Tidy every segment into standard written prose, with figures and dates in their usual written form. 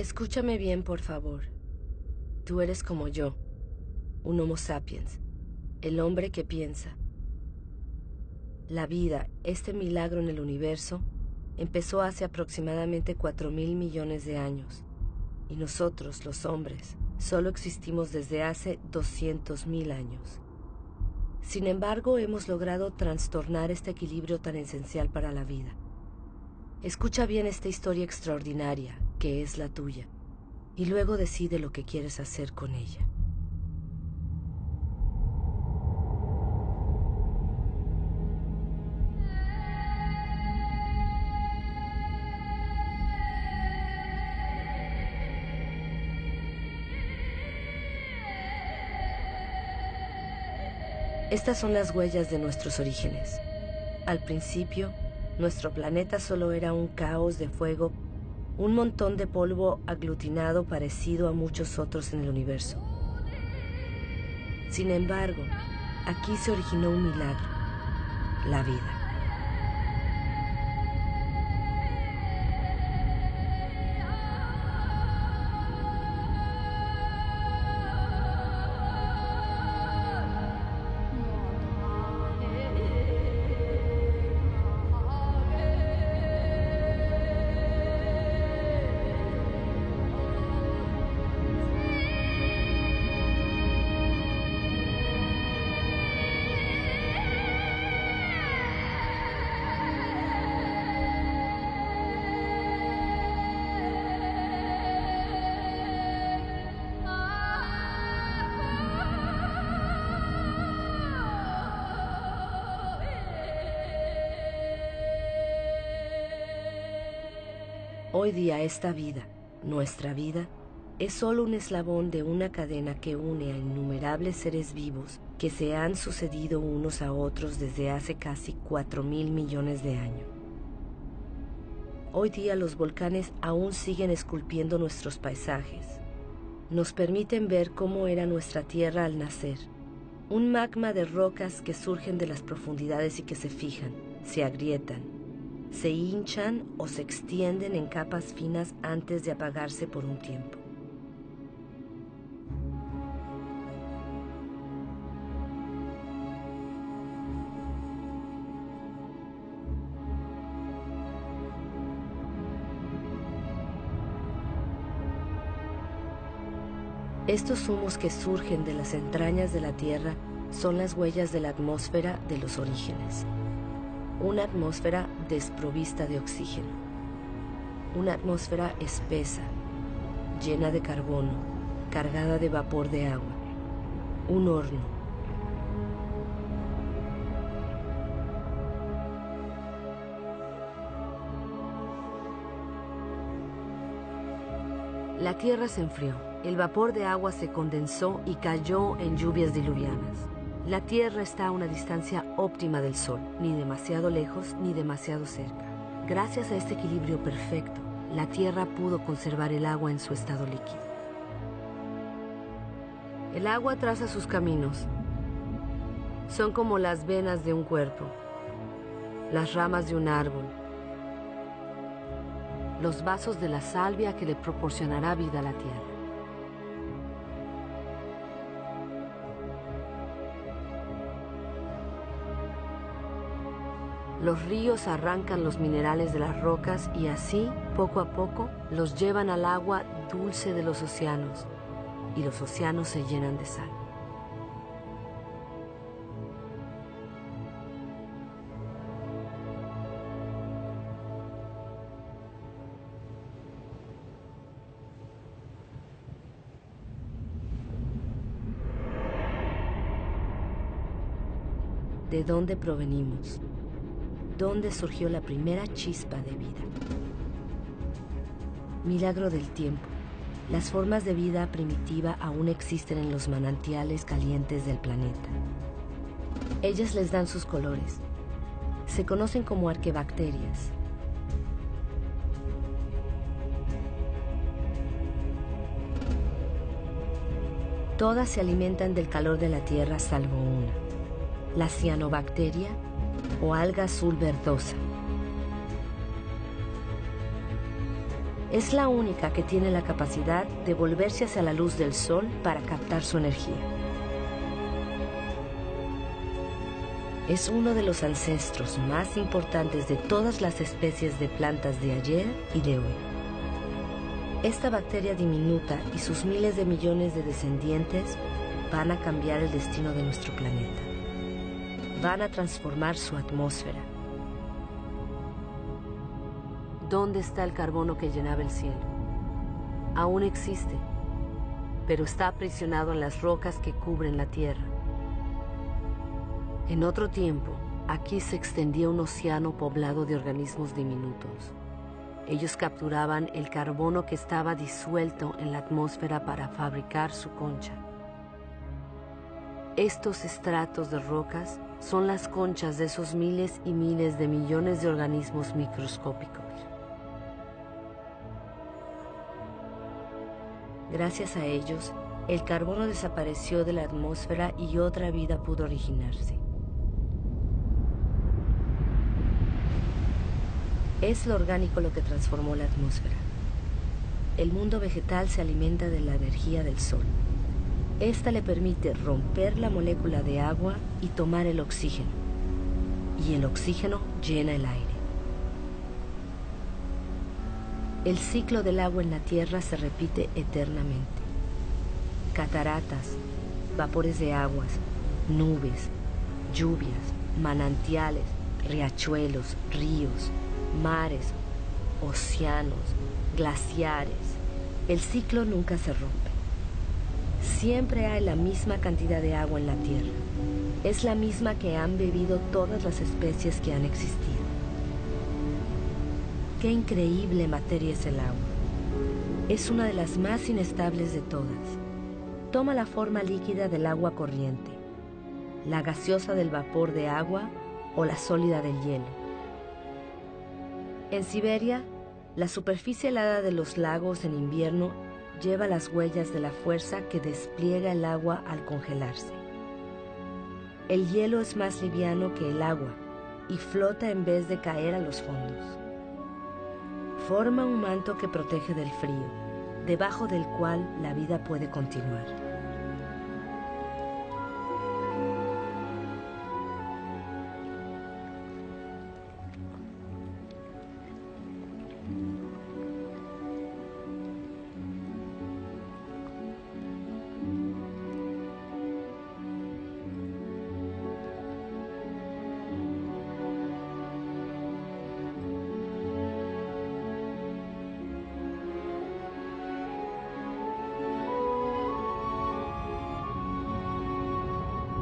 Escúchame bien, por favor. Tú eres como yo, un Homo sapiens, el hombre que piensa. La vida, este milagro en el universo, empezó hace aproximadamente 4.000 millones de años. Y nosotros, los hombres, solo existimos desde hace 200.000 años. Sin embargo, hemos logrado trastornar este equilibrio tan esencial para la vida. Escucha bien esta historia extraordinaria, que es la tuya, y luego decide lo que quieres hacer con ella. Estas son las huellas de nuestros orígenes. Al principio, nuestro planeta solo era un caos de fuego, un montón de polvo aglutinado parecido a muchos otros en el universo. Sin embargo, aquí se originó un milagro, la vida. Hoy día esta vida, nuestra vida, es solo un eslabón de una cadena que une a innumerables seres vivos que se han sucedido unos a otros desde hace casi 4.000 millones de años. Hoy día los volcanes aún siguen esculpiendo nuestros paisajes. Nos permiten ver cómo era nuestra Tierra al nacer. Un magma de rocas que surgen de las profundidades y que se fijan, se agrietan, se hinchan o se extienden en capas finas antes de apagarse por un tiempo. Estos humos que surgen de las entrañas de la Tierra son las huellas de la atmósfera de los orígenes. Una atmósfera desprovista de oxígeno. Una atmósfera espesa, llena de carbono, cargada de vapor de agua. Un horno. La Tierra se enfrió. El vapor de agua se condensó y cayó en lluvias diluvianas. La Tierra está a una distancia óptima del Sol, ni demasiado lejos ni demasiado cerca. Gracias a este equilibrio perfecto, la Tierra pudo conservar el agua en su estado líquido. El agua traza sus caminos. Son como las venas de un cuerpo, las ramas de un árbol, los vasos de la salvia que le proporcionará vida a la Tierra. Los ríos arrancan los minerales de las rocas y así, poco a poco, los llevan al agua dulce de los océanos, y los océanos se llenan de sal. ¿De dónde provenimos? ¿Dónde surgió la primera chispa de vida? Milagro del tiempo. Las formas de vida primitiva aún existen en los manantiales calientes del planeta. Ellas les dan sus colores. Se conocen como arquebacterias. Todas se alimentan del calor de la Tierra salvo una, la cianobacteria o alga azul verdosa. Es la única que tiene la capacidad de volverse hacia la luz del sol para captar su energía. Es uno de los ancestros más importantes de todas las especies de plantas de ayer y de hoy. Esta bacteria diminuta y sus miles de millones de descendientes van a cambiar el destino de nuestro planeta. Van a transformar su atmósfera. ¿Dónde está el carbono que llenaba el cielo? Aún existe, pero está aprisionado en las rocas que cubren la Tierra. En otro tiempo, aquí se extendía un océano poblado de organismos diminutos. Ellos capturaban el carbono que estaba disuelto en la atmósfera para fabricar su concha. Estos estratos de rocas son las conchas de esos miles y miles de millones de organismos microscópicos. Gracias a ellos, el carbono desapareció de la atmósfera y otra vida pudo originarse. Es lo orgánico lo que transformó la atmósfera. El mundo vegetal se alimenta de la energía del sol. Esta le permite romper la molécula de agua y tomar el oxígeno. Y el oxígeno llena el aire. El ciclo del agua en la Tierra se repite eternamente. Cataratas, vapores de aguas, nubes, lluvias, manantiales, riachuelos, ríos, mares, océanos, glaciares. El ciclo nunca se rompe. Siempre hay la misma cantidad de agua en la Tierra. Es la misma que han bebido todas las especies que han existido. Qué increíble materia es el agua. Es una de las más inestables de todas. Toma la forma líquida del agua corriente, la gaseosa del vapor de agua o la sólida del hielo. En Siberia, la superficie helada de los lagos en invierno lleva las huellas de la fuerza que despliega el agua al congelarse. El hielo es más liviano que el agua y flota en vez de caer a los fondos. Forma un manto que protege del frío, debajo del cual la vida puede continuar.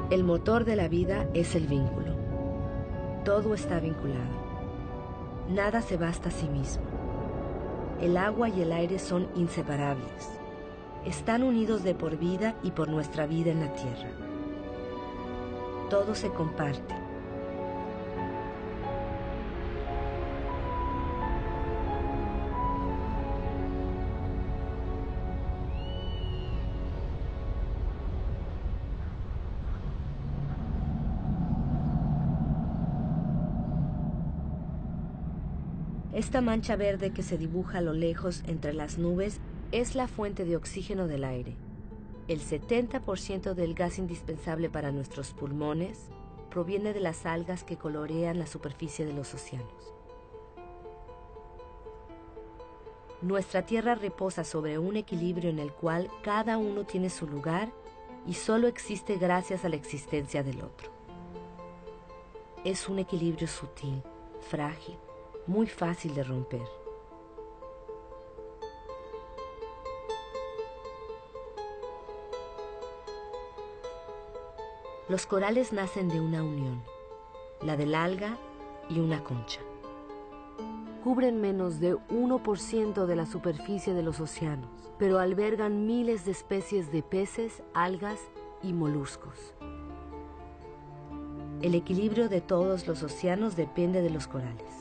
El motor de la vida es el vínculo. Todo está vinculado. Nada se basta a sí mismo. El agua y el aire son inseparables. Están unidos de por vida y por nuestra vida en la Tierra. Todo se comparte. Esta mancha verde que se dibuja a lo lejos entre las nubes es la fuente de oxígeno del aire. El 70% del gas indispensable para nuestros pulmones proviene de las algas que colorean la superficie de los océanos. Nuestra Tierra reposa sobre un equilibrio en el cual cada uno tiene su lugar y solo existe gracias a la existencia del otro. Es un equilibrio sutil, frágil, muy fácil de romper. Los corales nacen de una unión, la del alga y una concha. Cubren menos de 1% de la superficie de los océanos, pero albergan miles de especies de peces, algas y moluscos. El equilibrio de todos los océanos depende de los corales.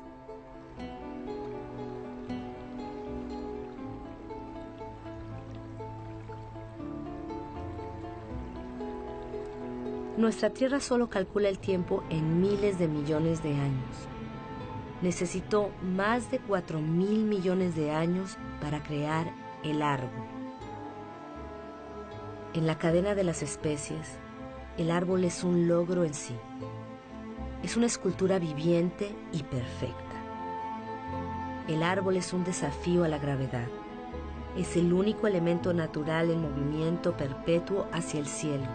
Nuestra Tierra solo calcula el tiempo en miles de millones de años. necesitó más de 4.000 millones de años para crear el árbol. En la cadena de las especies, el árbol es un logro en sí. Es una escultura viviente y perfecta. El árbol es un desafío a la gravedad. Es el único elemento natural en movimiento perpetuo hacia el cielo.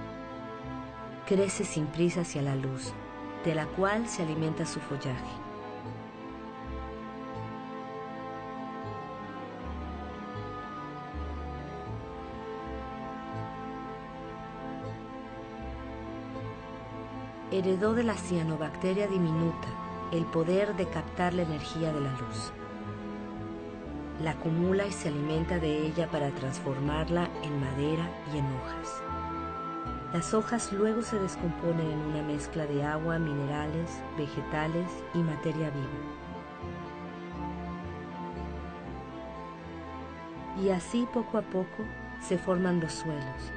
Crece sin prisa hacia la luz, de la cual se alimenta su follaje. Heredó de la cianobacteria diminuta el poder de captar la energía de la luz. La acumula y se alimenta de ella para transformarla en madera y en hojas. Las hojas luego se descomponen en una mezcla de agua, minerales, vegetales y materia viva. Y así poco a poco se forman los suelos.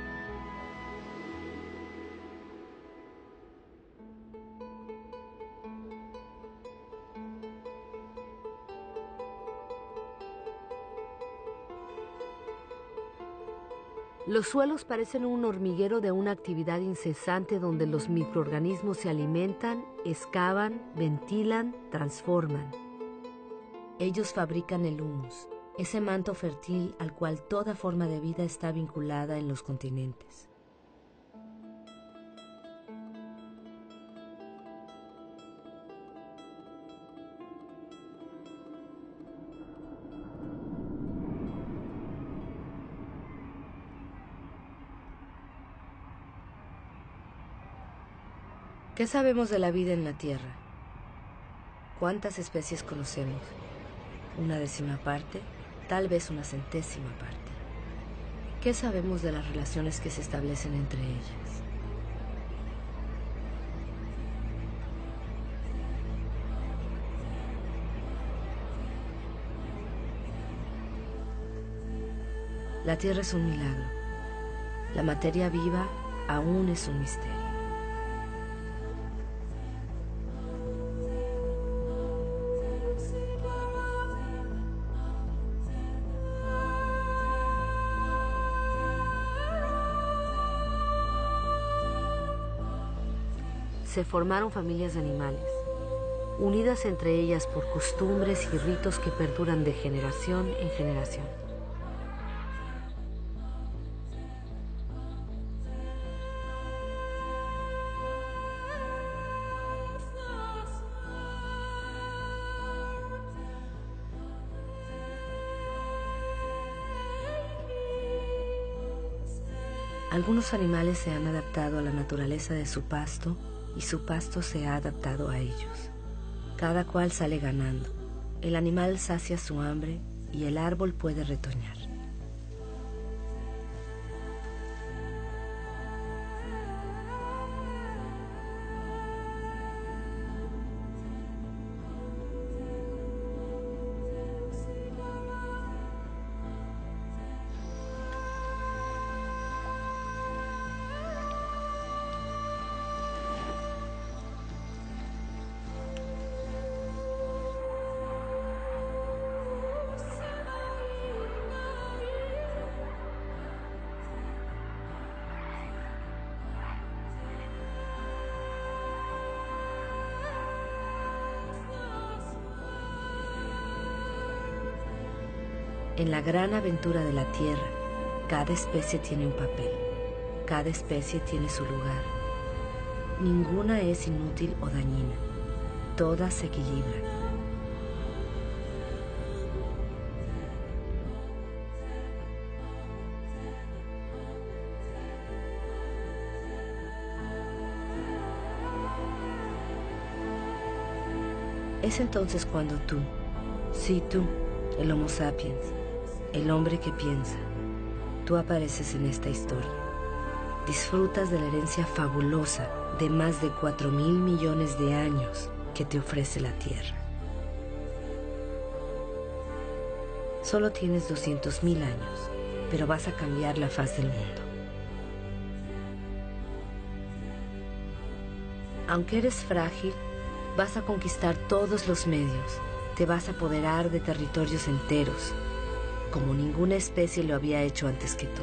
Los suelos parecen un hormiguero de una actividad incesante donde los microorganismos se alimentan, excavan, ventilan, transforman. Ellos fabrican el humus, ese manto fértil al cual toda forma de vida está vinculada en los continentes. ¿Qué sabemos de la vida en la Tierra? ¿Cuántas especies conocemos? ¿Una décima parte? Tal vez una centésima parte. ¿Qué sabemos de las relaciones que se establecen entre ellas? La Tierra es un milagro. La materia viva aún es un misterio. Se formaron familias de animales, unidas entre ellas por costumbres y ritos que perduran de generación en generación. Algunos animales se han adaptado a la naturaleza de su pasto y su pasto se ha adaptado a ellos. Cada cual sale ganando. El animal sacia su hambre y el árbol puede retoñar. En la gran aventura de la Tierra, cada especie tiene un papel, cada especie tiene su lugar. Ninguna es inútil o dañina, todas se equilibran. Es entonces cuando tú, sí tú, el Homo sapiens, el hombre que piensa, tú apareces en esta historia. Disfrutas de la herencia fabulosa de más de 4.000 millones de años que te ofrece la Tierra. Solo tienes 200.000 años, pero vas a cambiar la faz del mundo. Aunque eres frágil, Vas a conquistar todos los medios. Te vas a apoderar de territorios enteros, como ninguna especie lo había hecho antes que tú.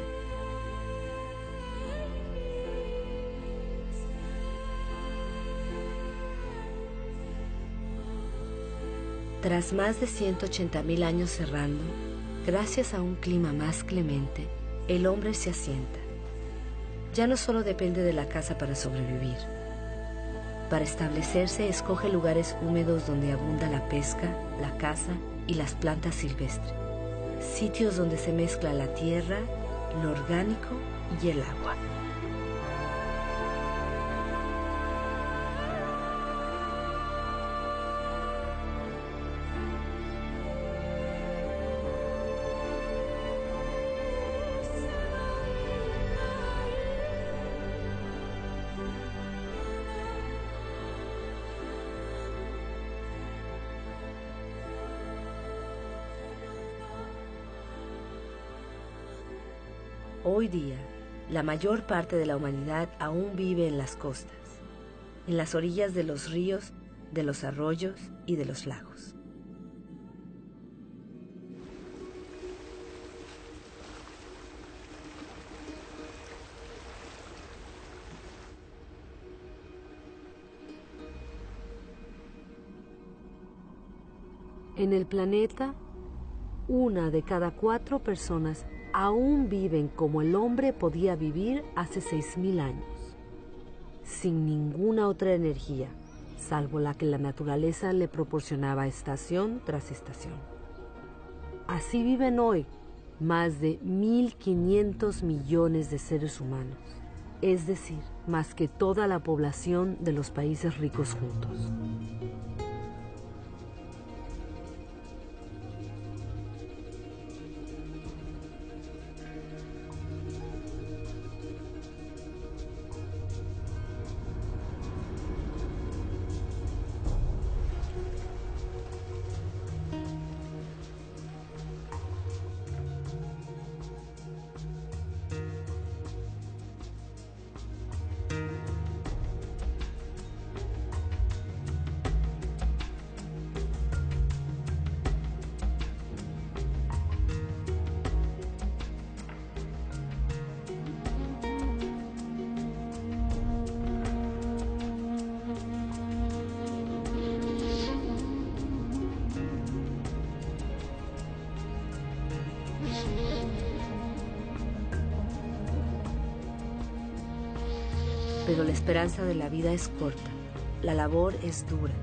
Tras más de 180.000 años cerrando, gracias a un clima más clemente, el hombre se asienta. Ya no solo depende de la caza para sobrevivir. Para establecerse, escoge lugares húmedos donde abunda la pesca, la caza y las plantas silvestres. Sitios donde se mezcla la tierra, lo orgánico y el agua. Hoy día, la mayor parte de la humanidad aún vive en las costas, en las orillas de los ríos, de los arroyos y de los lagos. En el planeta, 1 de cada 4 personas aún viven como el hombre podía vivir hace 6.000 años, sin ninguna otra energía, salvo la que la naturaleza le proporcionaba estación tras estación. Así viven hoy más de 1.500 millones de seres humanos, es decir, más que toda la población de los países ricos juntos. Pero la esperanza de la vida es corta, la labor es dura.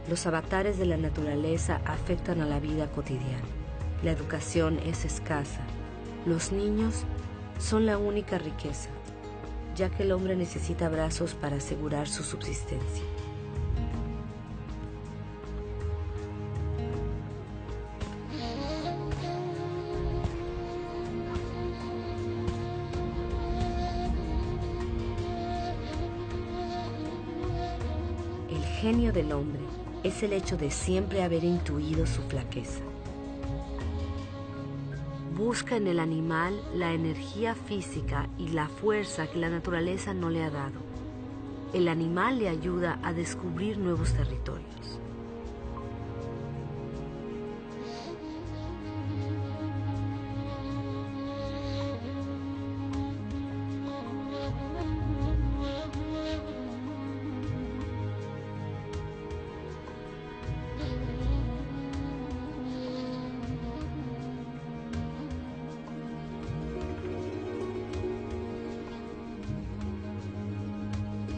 Los avatares de la naturaleza afectan a la vida cotidiana. La educación es escasa. Los niños son la única riqueza, ya que el hombre necesita brazos para asegurar su subsistencia. El genio del hombre es el hecho de siempre haber intuido su flaqueza. Busca en el animal la energía física y la fuerza que la naturaleza no le ha dado. El animal le ayuda a descubrir nuevos territorios.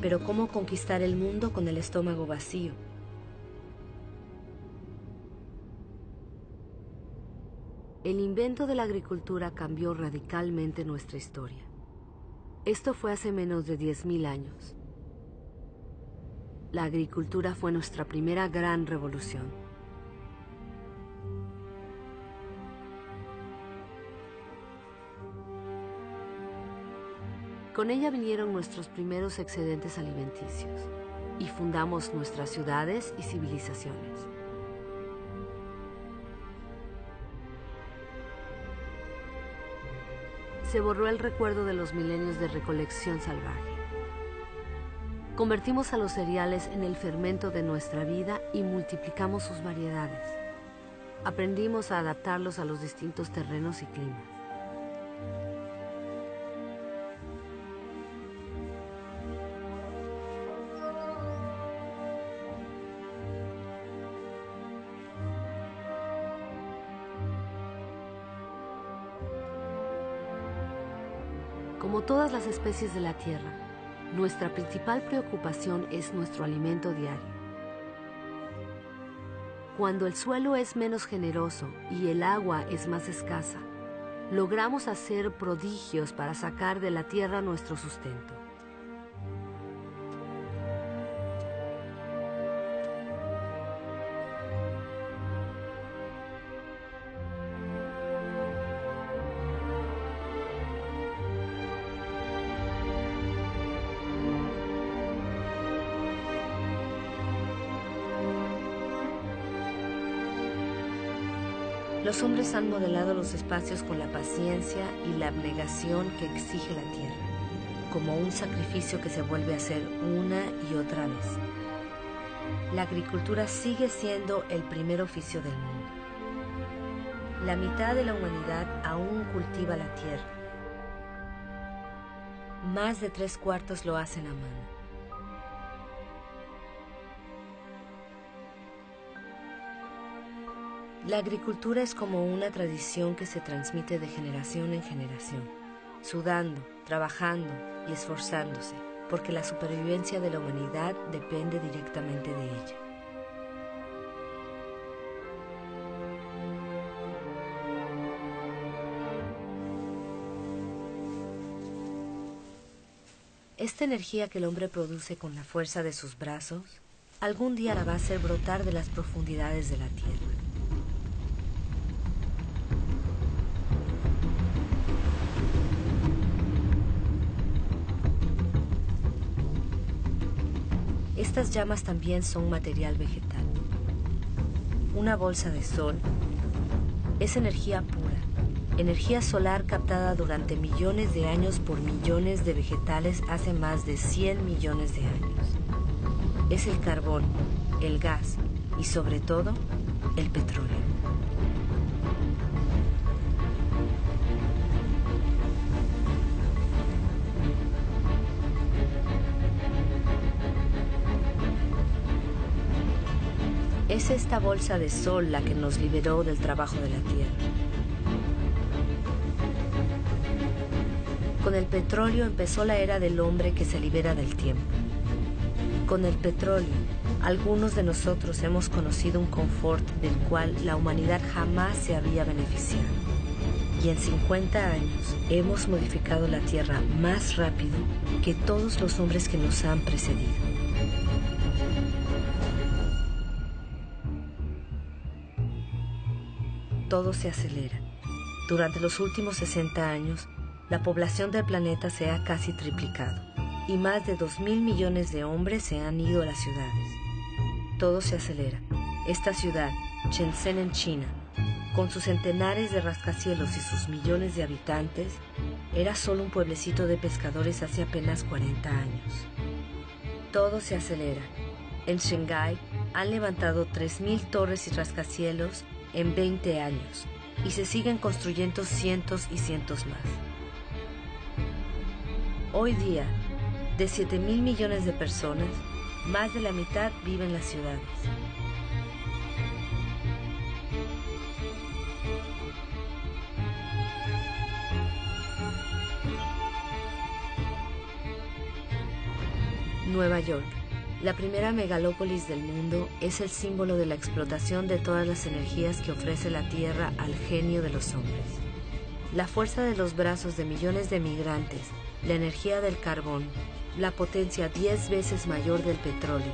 Pero ¿cómo conquistar el mundo con el estómago vacío? El invento de la agricultura cambió radicalmente nuestra historia. Esto fue hace menos de 10.000 años. La agricultura fue nuestra primera gran revolución. Con ella vinieron nuestros primeros excedentes alimenticios y fundamos nuestras ciudades y civilizaciones. Se borró el recuerdo de los milenios de recolección salvaje. Convertimos a los cereales en el fermento de nuestra vida y multiplicamos sus variedades. Aprendimos a adaptarlos a los distintos terrenos y climas. Como todas las especies de la Tierra, nuestra principal preocupación es nuestro alimento diario. Cuando el suelo es menos generoso y el agua es más escasa, logramos hacer prodigios para sacar de la tierra nuestro sustento. Los hombres han modelado los espacios con la paciencia y la abnegación que exige la tierra, como un sacrificio que se vuelve a hacer una y otra vez. La agricultura sigue siendo el primer oficio del mundo. La mitad de la humanidad aún cultiva la tierra. Más de 3/4 lo hacen a mano. La agricultura es como una tradición que se transmite de generación en generación, sudando, trabajando y esforzándose, porque la supervivencia de la humanidad depende directamente de ella. Esta energía que el hombre produce con la fuerza de sus brazos, algún día la va a hacer brotar de las profundidades de la tierra. Estas llamas también son material vegetal. Una bolsa de sol es energía pura, energía solar captada durante millones de años por millones de vegetales hace más de 100 millones de años. Es el carbón, el gas y sobre todo el petróleo. Es esta bolsa de sol la que nos liberó del trabajo de la tierra. Con el petróleo empezó la era del hombre que se libera del tiempo. Con el petróleo, algunos de nosotros hemos conocido un confort del cual la humanidad jamás se había beneficiado. Y en 50 años hemos modificado la tierra más rápido que todos los hombres que nos han precedido. Todo se acelera. Durante los últimos 60 años, la población del planeta se ha casi triplicado y más de 2.000 millones de hombres se han ido a las ciudades. Todo se acelera. Esta ciudad, Shenzhen en China, con sus centenares de rascacielos y sus millones de habitantes, era solo un pueblecito de pescadores hace apenas 40 años. Todo se acelera. En Shanghái han levantado 3.000 torres y rascacielos en 20 años, y se siguen construyendo cientos y cientos más. Hoy día, de 7.000 millones de personas, más de la mitad viven en las ciudades. Nueva York, la primera megalópolis del mundo, es el símbolo de la explotación de todas las energías que ofrece la Tierra al genio de los hombres. La fuerza de los brazos de millones de migrantes, la energía del carbón, la potencia 10 veces mayor del petróleo.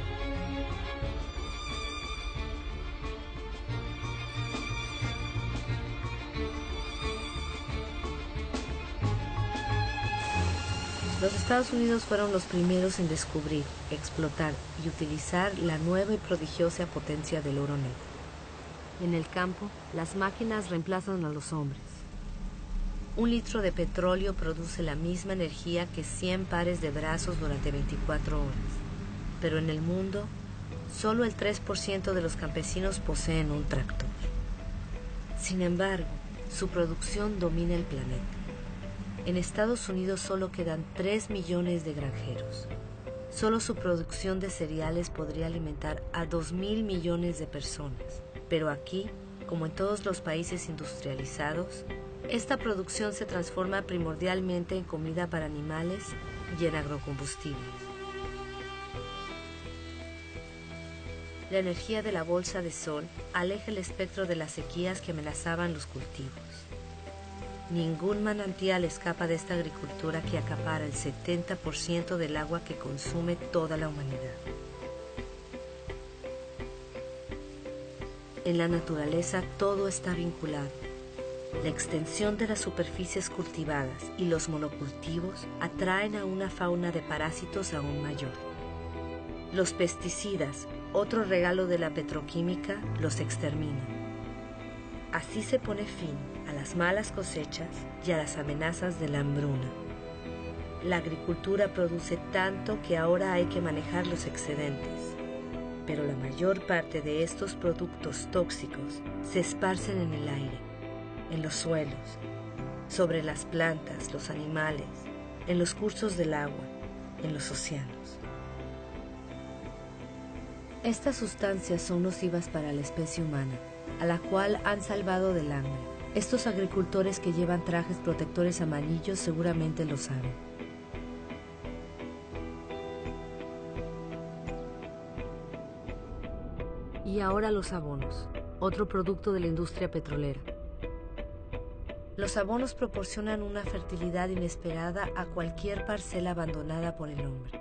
Los Estados Unidos fueron los primeros en descubrir, explotar y utilizar la nueva y prodigiosa potencia del oro negro. En el campo, las máquinas reemplazan a los hombres. 1 litro de petróleo produce la misma energía que 100 pares de brazos durante 24 horas. pero en el mundo, solo el 3% de los campesinos poseen un tractor. Sin embargo, su producción domina el planeta. En Estados Unidos solo quedan 3 millones de granjeros. Solo su producción de cereales podría alimentar a 2.000 millones de personas. Pero aquí, como en todos los países industrializados, esta producción se transforma primordialmente en comida para animales y en agrocombustibles. La energía de la bolsa de sol aleja el espectro de las sequías que amenazaban los cultivos. Ningún manantial escapa de esta agricultura que acapara el 70% del agua que consume toda la humanidad. En la naturaleza todo está vinculado. La extensión de las superficies cultivadas y los monocultivos atraen a una fauna de parásitos aún mayor. Los pesticidas, otro regalo de la petroquímica, los exterminan. Así se pone fin a las malas cosechas y a las amenazas de la hambruna. La agricultura produce tanto que ahora hay que manejar los excedentes. Pero la mayor parte de estos productos tóxicos se esparcen en el aire, en los suelos, sobre las plantas, los animales, en los cursos del agua, en los océanos. Estas sustancias son nocivas para la especie humana, a la cual han salvado del hambre. Estos agricultores que llevan trajes protectores amarillos seguramente lo saben. Y ahora los abonos, otro producto de la industria petrolera. Los abonos proporcionan una fertilidad inesperada a cualquier parcela abandonada por el hombre.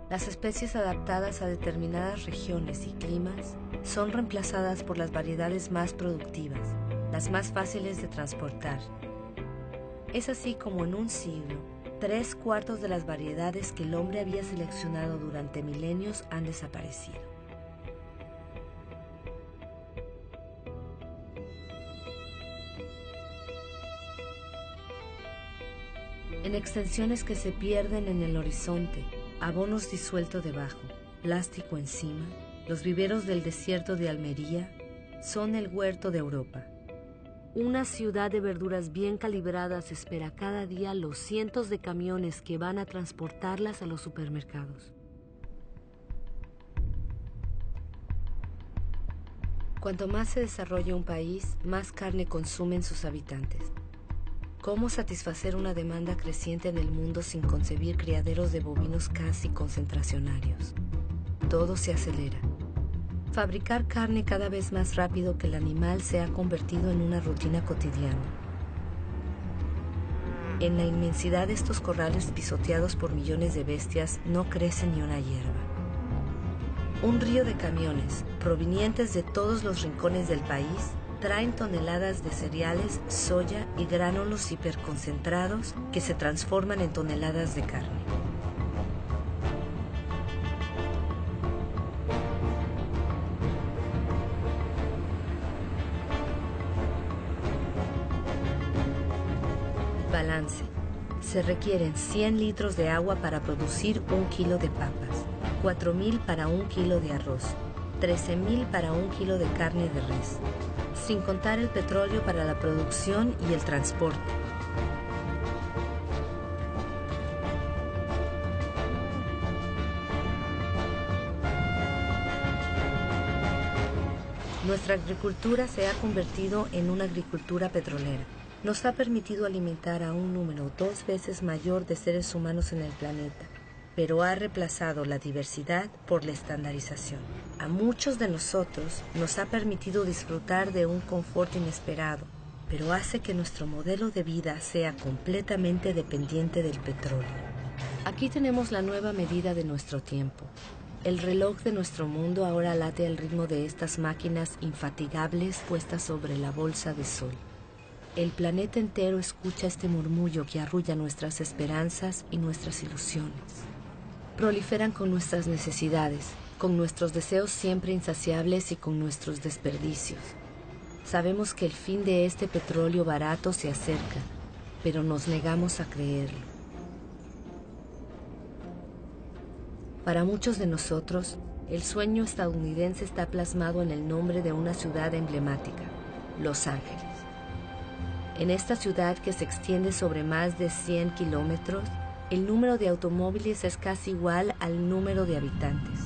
Las especies adaptadas a determinadas regiones y climas son reemplazadas por las variedades más productivas, las más fáciles de transportar. Es así como en un siglo, 3/4 de las variedades que el hombre había seleccionado durante milenios han desaparecido. En extensiones que se pierden en el horizonte, abonos disueltos debajo, plástico encima, los viveros del desierto de Almería son el huerto de Europa. Una ciudad de verduras bien calibradas espera cada día los cientos de camiones que van a transportarlas a los supermercados. Cuanto más se desarrolla un país, más carne consumen sus habitantes. ¿Cómo satisfacer una demanda creciente en el mundo sin concebir criaderos de bovinos casi concentracionarios? Todo se acelera. Fabricar carne cada vez más rápido que el animal se ha convertido en una rutina cotidiana. En la inmensidad de estos corrales pisoteados por millones de bestias no crece ni una hierba. Un río de camiones, provenientes de todos los rincones del país, traen toneladas de cereales, soya y gránulos hiperconcentrados que se transforman en toneladas de carne. Balance. Se requieren 100 litros de agua para producir 1 kilo de papas, 4.000 para 1 kilo de arroz, 13.000 para 1 kilo de carne de res, sin contar el petróleo para la producción y el transporte. Nuestra agricultura se ha convertido en una agricultura petrolera. Nos ha permitido alimentar a un número 2 veces mayor de seres humanos en el planeta, pero ha reemplazado la diversidad por la estandarización. A muchos de nosotros nos ha permitido disfrutar de un confort inesperado, pero hace que nuestro modelo de vida sea completamente dependiente del petróleo. Aquí tenemos la nueva medida de nuestro tiempo. El reloj de nuestro mundo ahora late al ritmo de estas máquinas infatigables puestas sobre la bolsa de sol. El planeta entero escucha este murmullo que arrulla nuestras esperanzas y nuestras ilusiones. Proliferan con nuestras necesidades, con nuestros deseos siempre insaciables y con nuestros desperdicios. Sabemos que el fin de este petróleo barato se acerca, pero nos negamos a creerlo. Para muchos de nosotros, el sueño estadounidense está plasmado en el nombre de una ciudad emblemática, Los Ángeles. En esta ciudad, que se extiende sobre más de 100 kilómetros, el número de automóviles es casi igual al número de habitantes.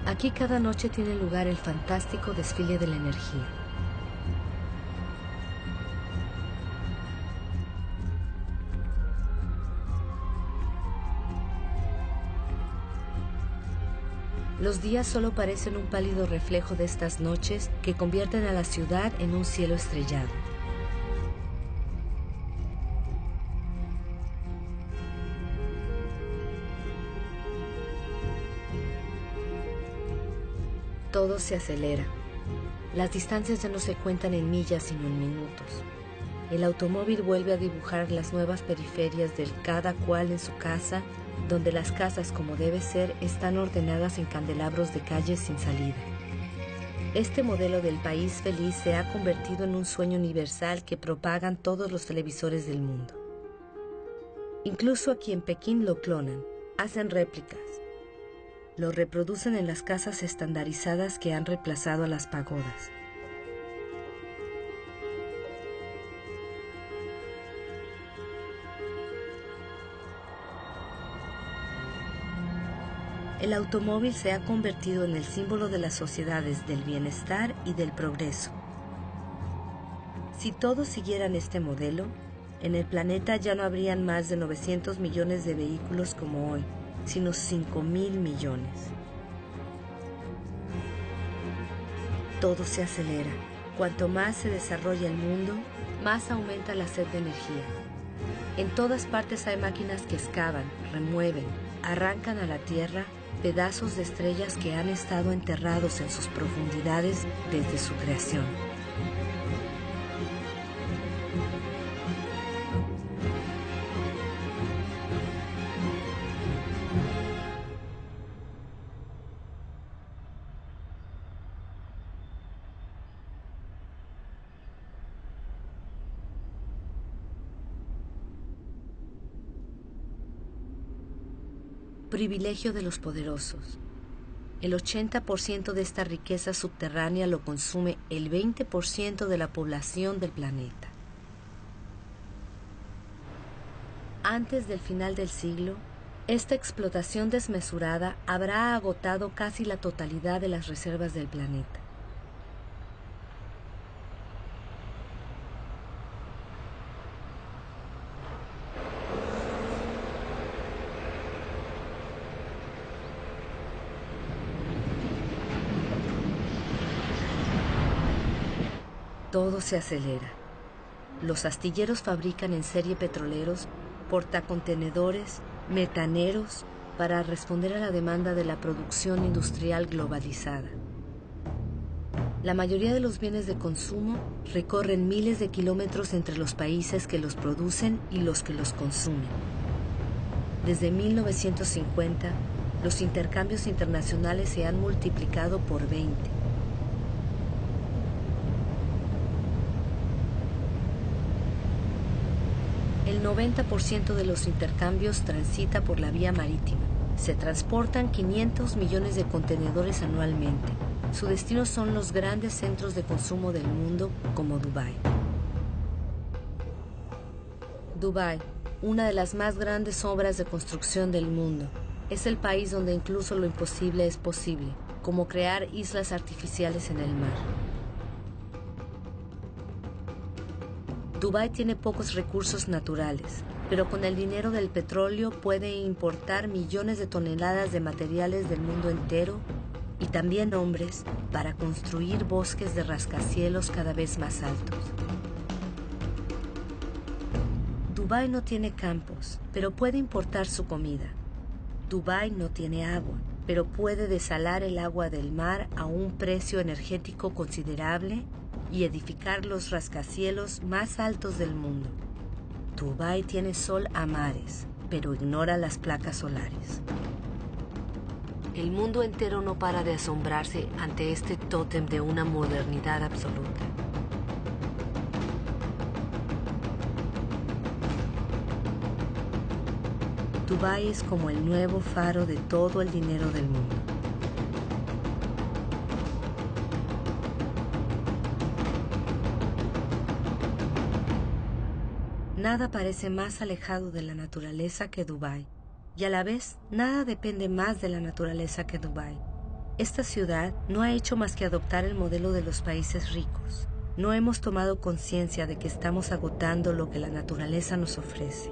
Aquí cada noche tiene lugar el fantástico desfile de la energía. Los días solo parecen un pálido reflejo de estas noches que convierten a la ciudad en un cielo estrellado. Todo se acelera. Las distancias ya no se cuentan en millas sino en minutos. El automóvil vuelve a dibujar las nuevas periferias del cada cual en su casa, donde las casas, como debe ser, están ordenadas en candelabros de calles sin salida. Este modelo del país feliz se ha convertido en un sueño universal que propagan todos los televisores del mundo. Incluso aquí en Pekín lo clonan, hacen réplicas. Lo reproducen en las casas estandarizadas que han reemplazado a las pagodas. El automóvil se ha convertido en el símbolo de las sociedades del bienestar y del progreso. Si todos siguieran este modelo, en el planeta ya no habrían más de 900 millones de vehículos como hoy, sino 5.000 millones. Todo se acelera. Cuanto más se desarrolla el mundo, más aumenta la sed de energía. En todas partes hay máquinas que excavan, remueven, arrancan a la tierra pedazos de estrellas que han estado enterrados en sus profundidades desde su creación. Privilegio de los poderosos. El 80% de esta riqueza subterránea lo consume el 20% de la población del planeta. Antes del final del siglo, esta explotación desmesurada habrá agotado casi la totalidad de las reservas del planeta. Todo se acelera. Los astilleros fabrican en serie petroleros, portacontenedores, metaneros, para responder a la demanda de la producción industrial globalizada. La mayoría de los bienes de consumo recorren miles de kilómetros entre los países que los producen y los que los consumen. Desde 1950, los intercambios internacionales se han multiplicado por 20. El 90% de los intercambios transita por la vía marítima. Se transportan 500 millones de contenedores anualmente. Su destino son los grandes centros de consumo del mundo, como Dubái. Dubái, una de las más grandes obras de construcción del mundo, es el país donde incluso lo imposible es posible, como crear islas artificiales en el mar. Dubái tiene pocos recursos naturales, pero con el dinero del petróleo puede importar millones de toneladas de materiales del mundo entero y también hombres para construir bosques de rascacielos cada vez más altos. Dubái no tiene campos, pero puede importar su comida. Dubái no tiene agua, pero puede desalar el agua del mar a un precio energético considerable y edificar los rascacielos más altos del mundo. Dubái tiene sol a mares, pero ignora las placas solares. El mundo entero no para de asombrarse ante este tótem de una modernidad absoluta. Dubái es como el nuevo faro de todo el dinero del mundo. Nada parece más alejado de la naturaleza que Dubái, y a la vez nada depende más de la naturaleza que Dubái. Esta ciudad no ha hecho más que adoptar el modelo de los países ricos. No hemos tomado conciencia de que estamos agotando lo que la naturaleza nos ofrece.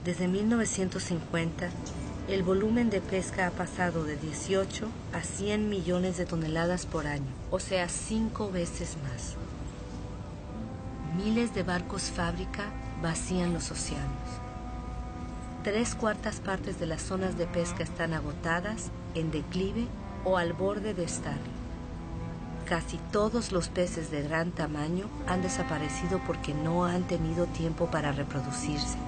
Desde 1950, el volumen de pesca ha pasado de 18 a 100 millones de toneladas por año, o sea, 5 veces más. Miles de barcos fábrica vacían los océanos. 3/4 partes de las zonas de pesca están agotadas, en declive o al borde de estarlo. Casi todos los peces de gran tamaño han desaparecido porque no han tenido tiempo para reproducirse.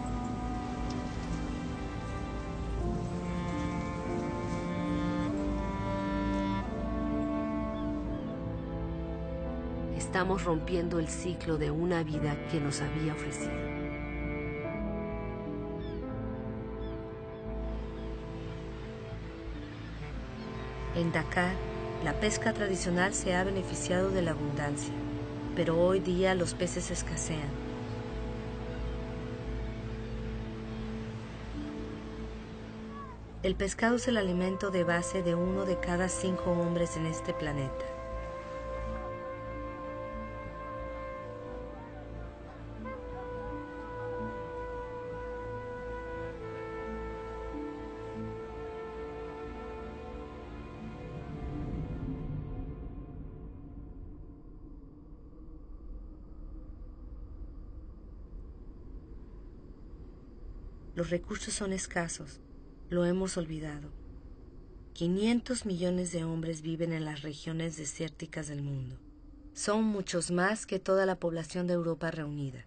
Estamos rompiendo el ciclo de una vida que nos había ofrecido. En Dakar, la pesca tradicional se ha beneficiado de la abundancia, pero hoy día los peces escasean. El pescado es el alimento de base de 1 de cada 5 hombres en este planeta. Los recursos son escasos, lo hemos olvidado. 500 millones de hombres viven en las regiones desérticas del mundo. Son muchos más que toda la población de Europa reunida.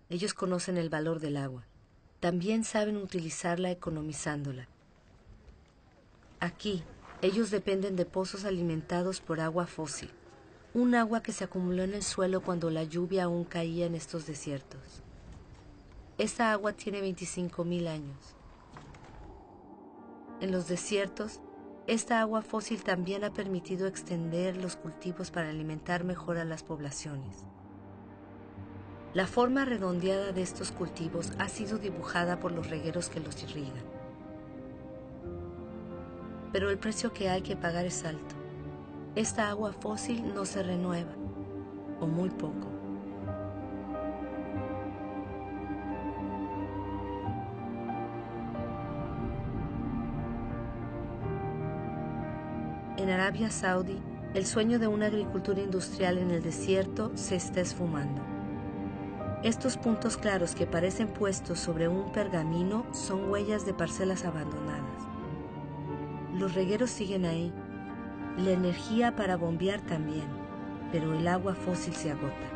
Ellos conocen el valor del agua. También saben utilizarla economizándola. Aquí, ellos dependen de pozos alimentados por agua fósil, un agua que se acumuló en el suelo cuando la lluvia aún caía en estos desiertos. Esta agua tiene 25.000 años. En los desiertos, esta agua fósil también ha permitido extender los cultivos para alimentar mejor a las poblaciones. La forma redondeada de estos cultivos ha sido dibujada por los regueros que los irrigan. Pero el precio que hay que pagar es alto. Esta agua fósil no se renueva, o muy poco. En Arabia Saudí, el sueño de una agricultura industrial en el desierto se está esfumando. Estos puntos claros que parecen puestos sobre un pergamino son huellas de parcelas abandonadas. Los regueros siguen ahí, la energía para bombear también, pero el agua fósil se agota.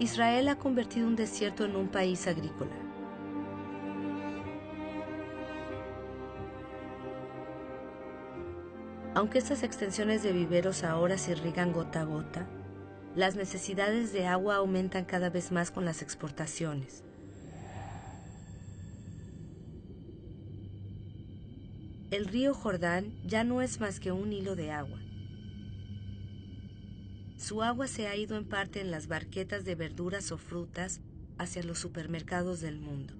Israel ha convertido un desierto en un país agrícola. Aunque estas extensiones de viveros ahora se irrigan gota a gota, las necesidades de agua aumentan cada vez más con las exportaciones. El río Jordán ya no es más que un hilo de agua. Su agua se ha ido en parte en las barquetas de verduras o frutas hacia los supermercados del mundo.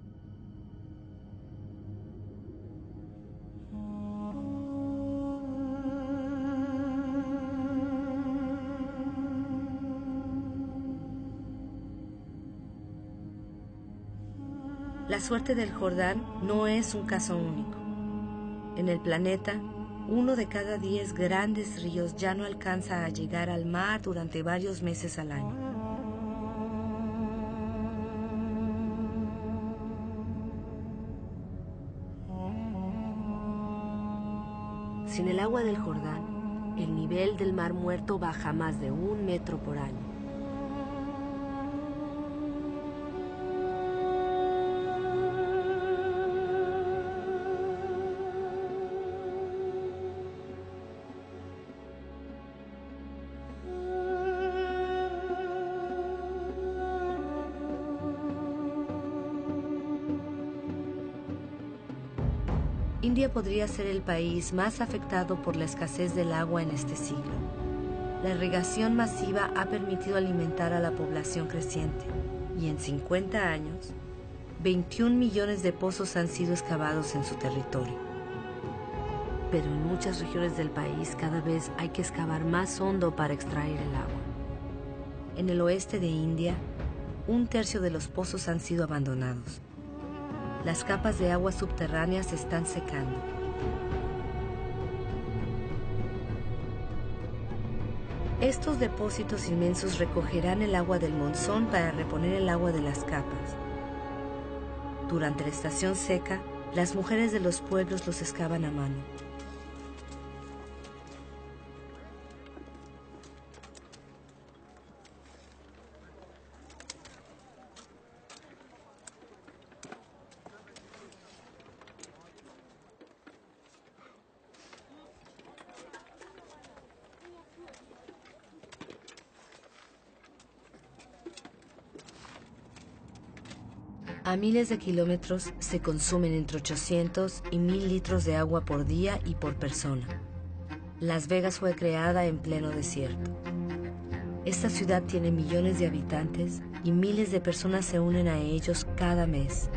La suerte del Jordán no es un caso único. En el planeta, 1 de cada 10 grandes ríos ya no alcanza a llegar al mar durante varios meses al año. Sin el agua del Jordán, el nivel del Mar Muerto baja más de 1 metro por año. India podría ser el país más afectado por la escasez del agua en este siglo. La irrigación masiva ha permitido alimentar a la población creciente y en 50 años, 21 millones de pozos han sido excavados en su territorio. Pero en muchas regiones del país cada vez hay que excavar más hondo para extraer el agua. En el oeste de India, 1/3 de los pozos han sido abandonados. Las capas de agua subterráneas se están secando. Estos depósitos inmensos recogerán el agua del monzón para reponer el agua de las capas. Durante la estación seca, las mujeres de los pueblos los excavan a mano. A miles de kilómetros se consumen entre 800 y 1000 litros de agua por día y por persona. Las Vegas fue creada en pleno desierto. Esta ciudad tiene millones de habitantes y miles de personas se unen a ellos cada mes.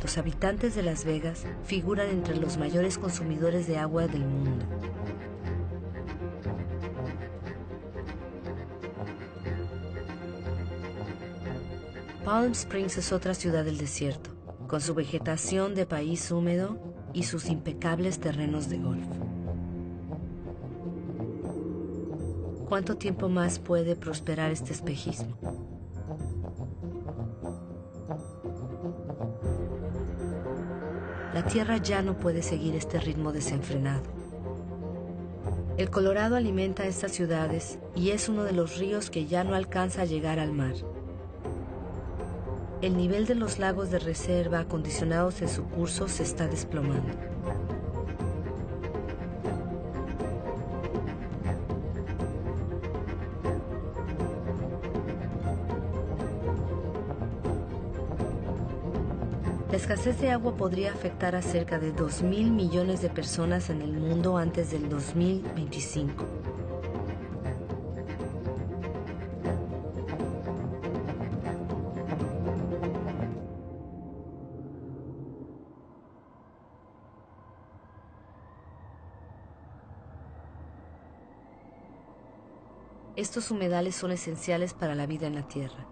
Los habitantes de Las Vegas figuran entre los mayores consumidores de agua del mundo. Palm Springs es otra ciudad del desierto, con su vegetación de país húmedo y sus impecables terrenos de golf. ¿Cuánto tiempo más puede prosperar este espejismo? La tierra ya no puede seguir este ritmo desenfrenado. El Colorado alimenta estas ciudades y es uno de los ríos que ya no alcanza a llegar al mar. El nivel de los lagos de reserva acondicionados en su curso se está desplomando. La escasez de agua podría afectar a cerca de 2.000 millones de personas en el mundo antes del 2025. Estos humedales son esenciales para la vida en la Tierra.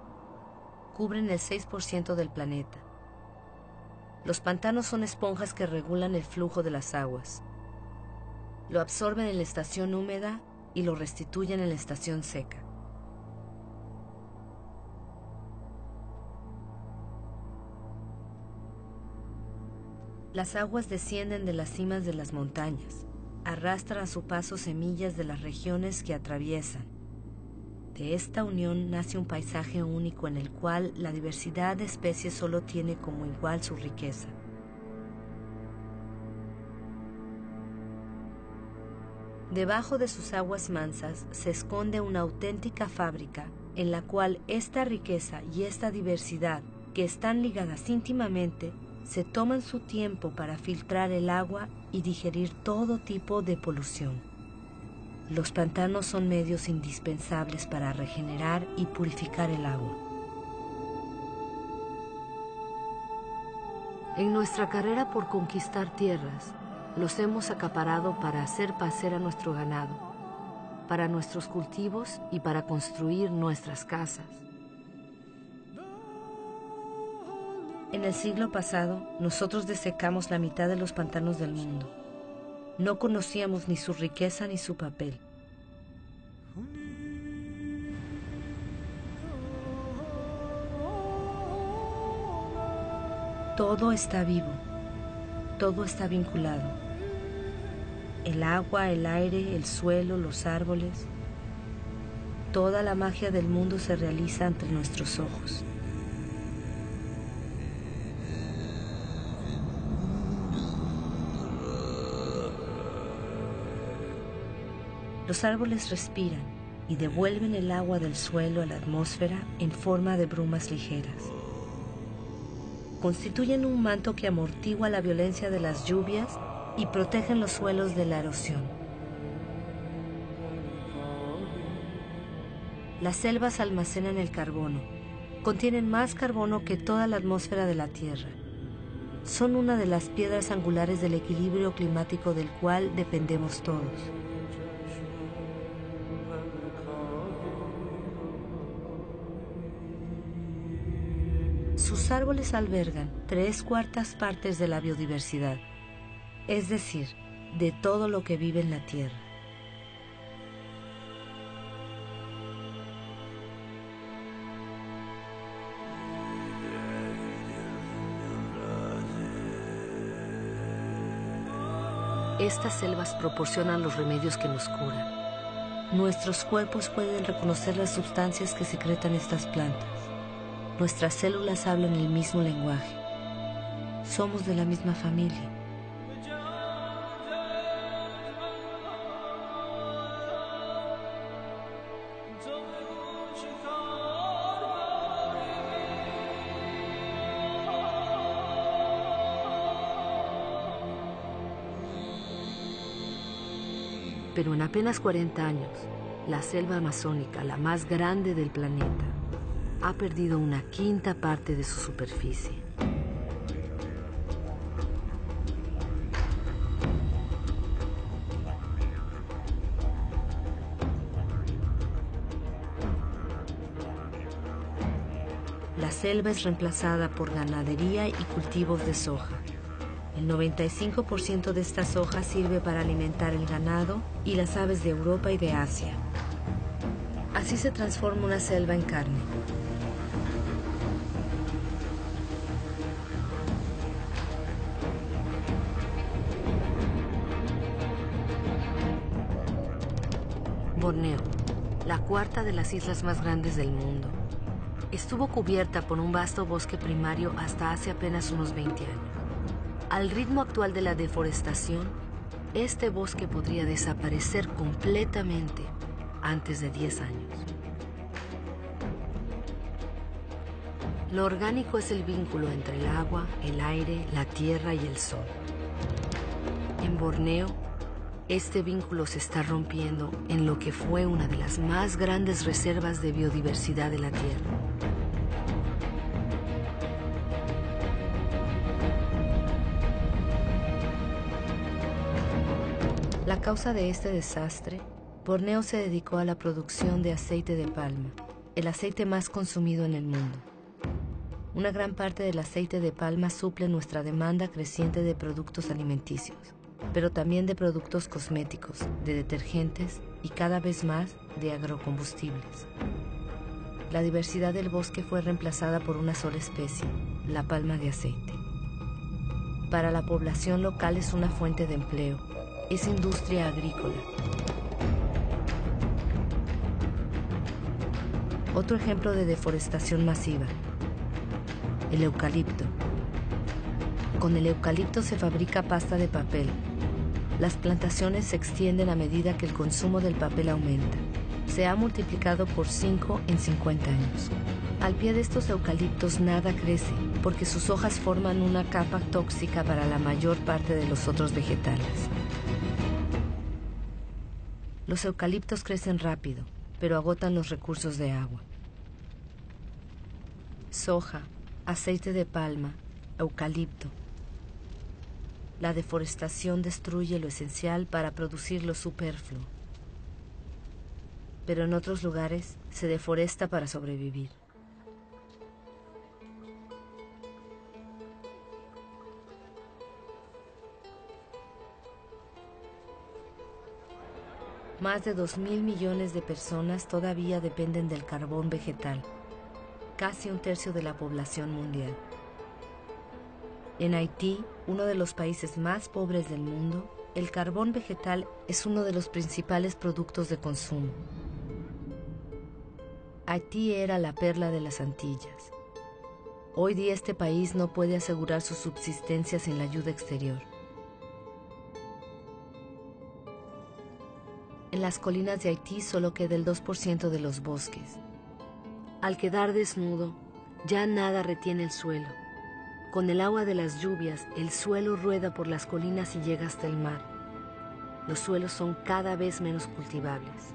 Cubren el 6% del planeta. Los pantanos son esponjas que regulan el flujo de las aguas. Lo absorben en la estación húmeda y lo restituyen en la estación seca. Las aguas descienden de las cimas de las montañas, arrastran a su paso semillas de las regiones que atraviesan. De esta unión nace un paisaje único en el cual la diversidad de especies solo tiene como igual su riqueza. Debajo de sus aguas mansas se esconde una auténtica fábrica en la cual esta riqueza y esta diversidad, que están ligadas íntimamente, se toman su tiempo para filtrar el agua y digerir todo tipo de polución. Los pantanos son medios indispensables para regenerar y purificar el agua. En nuestra carrera por conquistar tierras, los hemos acaparado para hacer pacer a nuestro ganado, para nuestros cultivos y para construir nuestras casas. En el siglo pasado, nosotros desecamos la mitad de los pantanos del mundo. No conocíamos ni su riqueza ni su papel. Todo está vivo, todo está vinculado. El agua, el aire, el suelo, los árboles. Toda la magia del mundo se realiza ante nuestros ojos. Los árboles respiran y devuelven el agua del suelo a la atmósfera en forma de brumas ligeras. Constituyen un manto que amortigua la violencia de las lluvias y protegen los suelos de la erosión. Las selvas almacenan el carbono. Contienen más carbono que toda la atmósfera de la Tierra. Son una de las piedras angulares del equilibrio climático del cual dependemos todos. Sus árboles albergan 3/4 partes de la biodiversidad, es decir, de todo lo que vive en la Tierra. Estas selvas proporcionan los remedios que nos curan. Nuestros cuerpos pueden reconocer las sustancias que secretan estas plantas. Nuestras células hablan el mismo lenguaje. Somos de la misma familia. Pero en apenas 40 años, la selva amazónica, la más grande del planeta, ha perdido 1/5 parte de su superficie. La selva es reemplazada por ganadería y cultivos de soja. El 95% de esta soja sirve para alimentar el ganado y las aves de Europa y de Asia. Así se transforma una selva en carne. Borneo, la cuarta de las islas más grandes del mundo, estuvo cubierta por un vasto bosque primario hasta hace apenas unos 20 años. Al ritmo actual de la deforestación, este bosque podría desaparecer completamente antes de 10 años. Lo orgánico es el vínculo entre el agua, el aire, la tierra y el sol. En Borneo, este vínculo se está rompiendo en lo que fue una de las más grandes reservas de biodiversidad de la Tierra. A causa de este desastre, Borneo se dedicó a la producción de aceite de palma, el aceite más consumido en el mundo. Una gran parte del aceite de palma suple nuestra demanda creciente de productos alimenticios, pero también de productos cosméticos, de detergentes y cada vez más de agrocombustibles. La diversidad del bosque fue reemplazada por una sola especie, la palma de aceite. Para la población local es una fuente de empleo, es industria agrícola. Otro ejemplo de deforestación masiva, el eucalipto. Con el eucalipto se fabrica pasta de papel. Las plantaciones se extienden a medida que el consumo del papel aumenta. se ha multiplicado por 5 en 50 años. Al pie de estos eucaliptos nada crece, porque sus hojas forman una capa tóxica para la mayor parte de los otros vegetales. Los eucaliptos crecen rápido, pero agotan los recursos de agua. Soja, aceite de palma, eucalipto. La deforestación destruye lo esencial para producir lo superfluo. Pero en otros lugares se deforesta para sobrevivir. Más de 2.000 millones de personas todavía dependen del carbón vegetal, casi un tercio de la población mundial. En Haití, uno de los países más pobres del mundo, el carbón vegetal es uno de los principales productos de consumo. Haití era la perla de las Antillas. Hoy día este país no puede asegurar su subsistencia sin la ayuda exterior. En las colinas de Haití solo queda el 2% de los bosques. Al quedar desnudo, ya nada retiene el suelo. Con el agua de las lluvias, el suelo rueda por las colinas y llega hasta el mar. Los suelos son cada vez menos cultivables.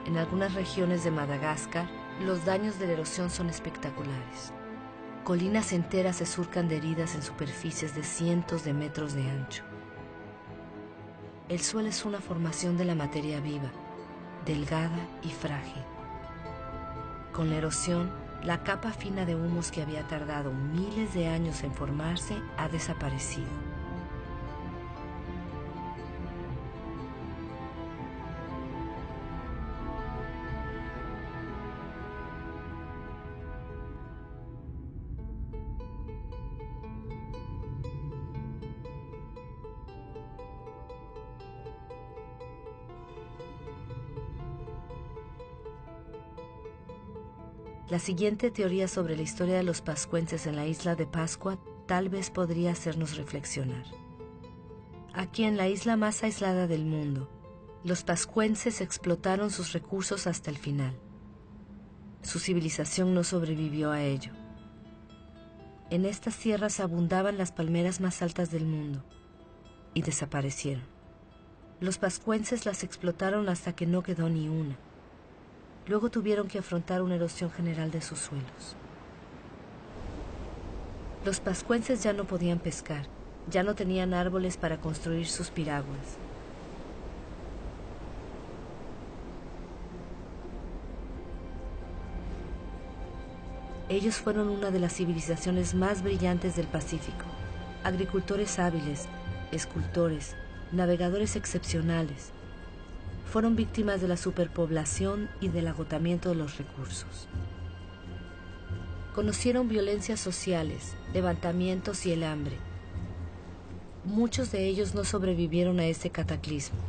En algunas regiones de Madagascar, los daños de la erosión son espectaculares. Colinas enteras se surcan de heridas en superficies de cientos de metros de ancho. El suelo es una formación de la materia viva, delgada y frágil. Con la erosión, la capa fina de humus que había tardado miles de años en formarse ha desaparecido. La siguiente teoría sobre la historia de los pascuenses en la isla de Pascua tal vez podría hacernos reflexionar. Aquí en la isla más aislada del mundo, los pascuenses explotaron sus recursos hasta el final. Su civilización no sobrevivió a ello. En estas tierras abundaban las palmeras más altas del mundo y desaparecieron. Los pascuenses las explotaron hasta que no quedó ni una. Luego tuvieron que afrontar una erosión general de sus suelos. Los pascuenses ya no podían pescar, ya no tenían árboles para construir sus piraguas. Ellos fueron una de las civilizaciones más brillantes del Pacífico, agricultores hábiles, escultores, navegadores excepcionales. Fueron víctimas de la superpoblación y del agotamiento de los recursos. Conocieron violencias sociales, levantamientos y el hambre. Muchos de ellos no sobrevivieron a ese cataclismo.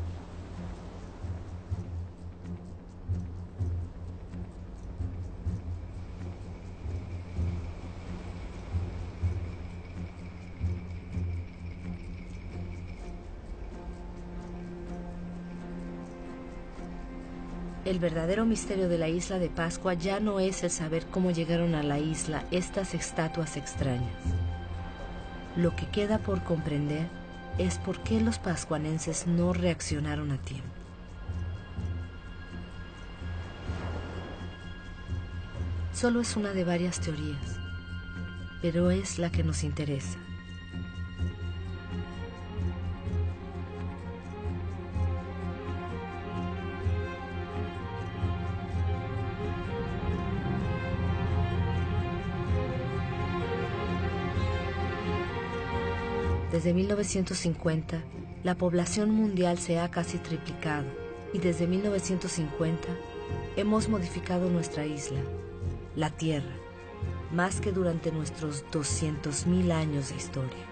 El verdadero misterio de la isla de Pascua ya no es el saber cómo llegaron a la isla estas estatuas extrañas. Lo que queda por comprender es por qué los pascuanenses no reaccionaron a tiempo. Solo es una de varias teorías, pero es la que nos interesa. Desde 1950, la población mundial se ha casi triplicado y desde 1950 hemos modificado nuestra isla, la Tierra, más que durante nuestros 200.000 años de historia.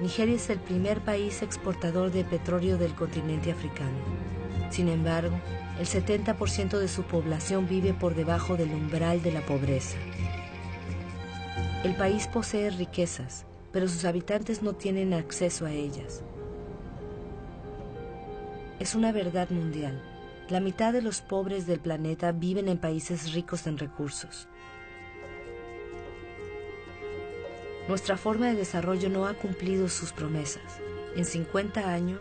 Nigeria es el primer país exportador de petróleo del continente africano. Sin embargo, el 70% de su población vive por debajo del umbral de la pobreza. El país posee riquezas, pero sus habitantes no tienen acceso a ellas. Es una verdad mundial. La mitad de los pobres del planeta viven en países ricos en recursos. Nuestra forma de desarrollo no ha cumplido sus promesas. En 50 años,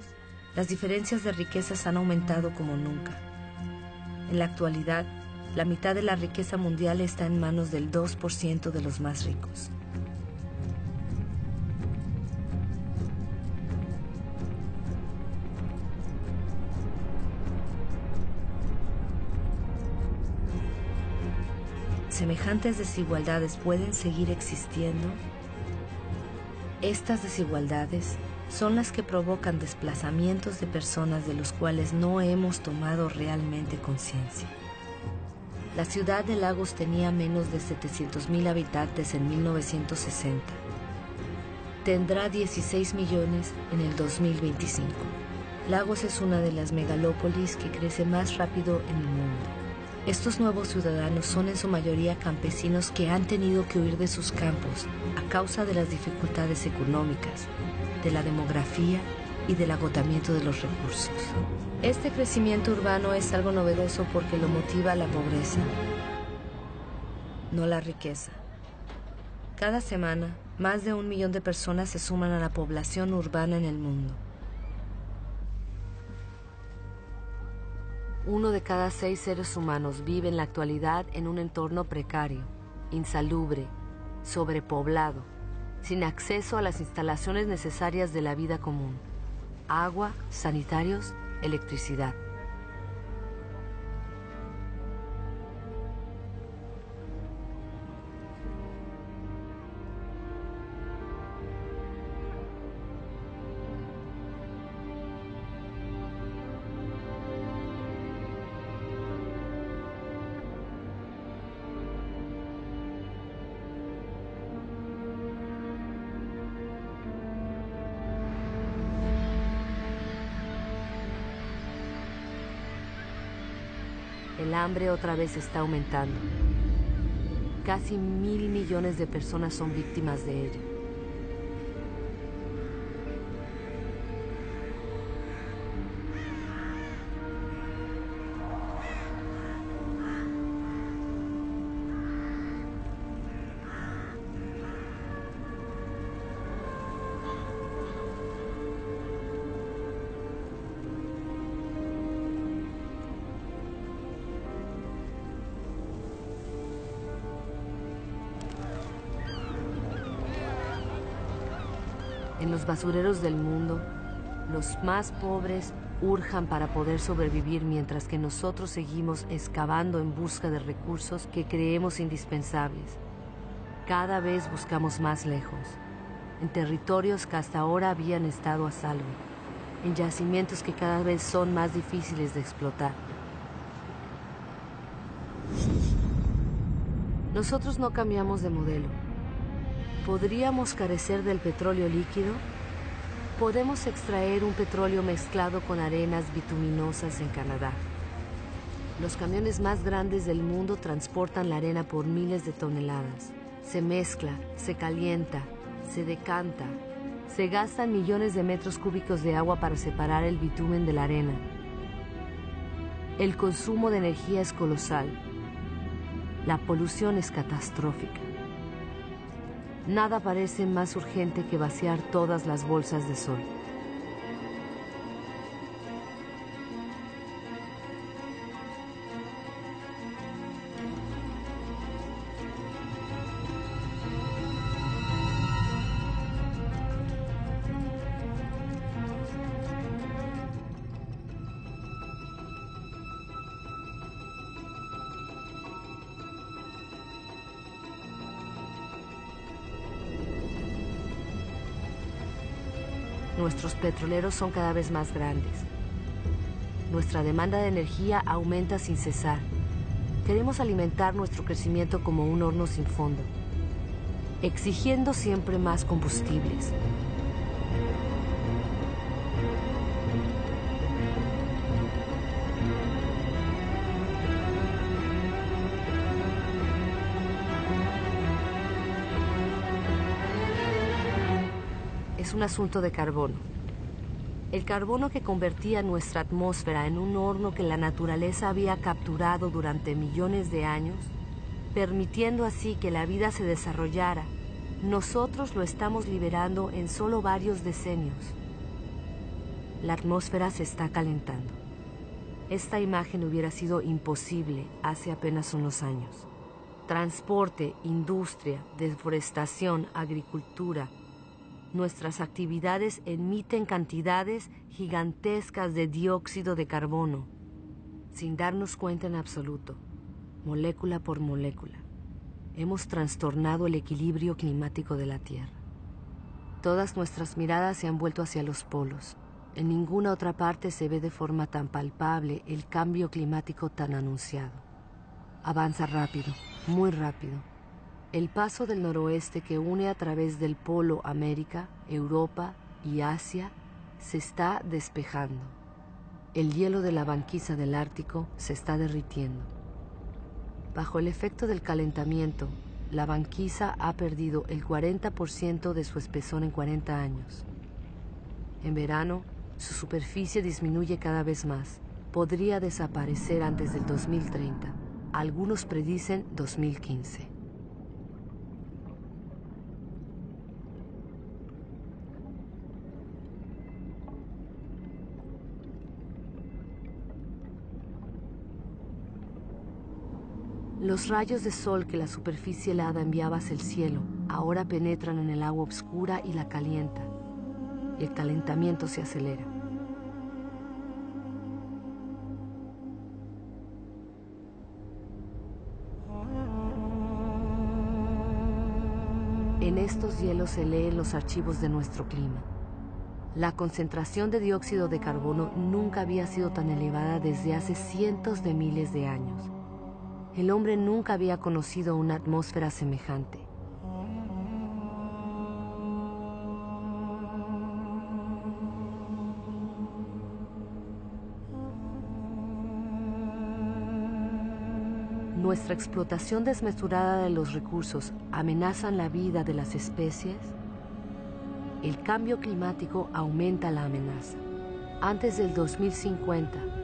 las diferencias de riquezas han aumentado como nunca. En la actualidad, la mitad de la riqueza mundial está en manos del 2% de los más ricos. ¿Semejantes desigualdades pueden seguir existiendo? Estas desigualdades son las que provocan desplazamientos de personas de los cuales no hemos tomado realmente conciencia. La ciudad de Lagos tenía menos de 700,000 habitantes en 1960. Tendrá 16 millones en el 2025. Lagos es una de las megalópolis que crece más rápido en el mundo. Estos nuevos ciudadanos son en su mayoría campesinos que han tenido que huir de sus campos a causa de las dificultades económicas, de la demografía y del agotamiento de los recursos. Este crecimiento urbano es algo novedoso porque lo motiva la pobreza, no la riqueza. Cada semana, más de 1 millón de personas se suman a la población urbana en el mundo. 1 de cada 6 seres humanos vive en la actualidad en un entorno precario, insalubre, sobrepoblado, sin acceso a las instalaciones necesarias de la vida común: agua, sanitarios, electricidad. El hambre otra vez está aumentando. Casi 1.000 millones de personas son víctimas de ello. En los basureros del mundo, los más pobres urjan para poder sobrevivir mientras que nosotros seguimos excavando en busca de recursos que creemos indispensables. Cada vez buscamos más lejos, en territorios que hasta ahora habían estado a salvo, en yacimientos que cada vez son más difíciles de explotar. Nosotros no cambiamos de modelo. ¿Podríamos carecer del petróleo líquido? Podemos extraer un petróleo mezclado con arenas bituminosas en Canadá. Los camiones más grandes del mundo transportan la arena por miles de toneladas. Se mezcla, se calienta, se decanta. Se gastan millones de metros cúbicos de agua para separar el bitumen de la arena. El consumo de energía es colosal. La polución es catastrófica. Nada parece más urgente que vaciar todas las bolsas de sol. Nuestros petroleros son cada vez más grandes. Nuestra demanda de energía aumenta sin cesar. Queremos alimentar nuestro crecimiento como un horno sin fondo, exigiendo siempre más combustibles. es un asunto de carbono. El carbono que convertía nuestra atmósfera en un horno que la naturaleza había capturado durante millones de años, permitiendo así que la vida se desarrollara, nosotros lo estamos liberando en solo varios decenios. La atmósfera se está calentando. Esta imagen hubiera sido imposible hace apenas unos años. Transporte, industria, deforestación, agricultura. Nuestras actividades emiten cantidades gigantescas de dióxido de carbono, sin darnos cuenta en absoluto, molécula por molécula. Hemos trastornado el equilibrio climático de la Tierra. Todas nuestras miradas se han vuelto hacia los polos. En ninguna otra parte se ve de forma tan palpable el cambio climático tan anunciado. Avanza rápido, muy rápido. El paso del noroeste que une a través del polo América, Europa y Asia se está despejando. El hielo de la banquisa del Ártico se está derritiendo. Bajo el efecto del calentamiento, la banquisa ha perdido el 40% de su espesor en 40 años. En verano, su superficie disminuye cada vez más. Podría desaparecer antes del 2030. Algunos predicen 2015. Los rayos de sol que la superficie helada enviaba hacia el cielo ahora penetran en el agua oscura y la calienta. El calentamiento se acelera. En estos hielos se leen los archivos de nuestro clima. La concentración de dióxido de carbono nunca había sido tan elevada desde hace cientos de miles de años. El hombre nunca había conocido una atmósfera semejante. Nuestra explotación desmesurada de los recursos amenaza la vida de las especies. El cambio climático aumenta la amenaza. Antes del 2050,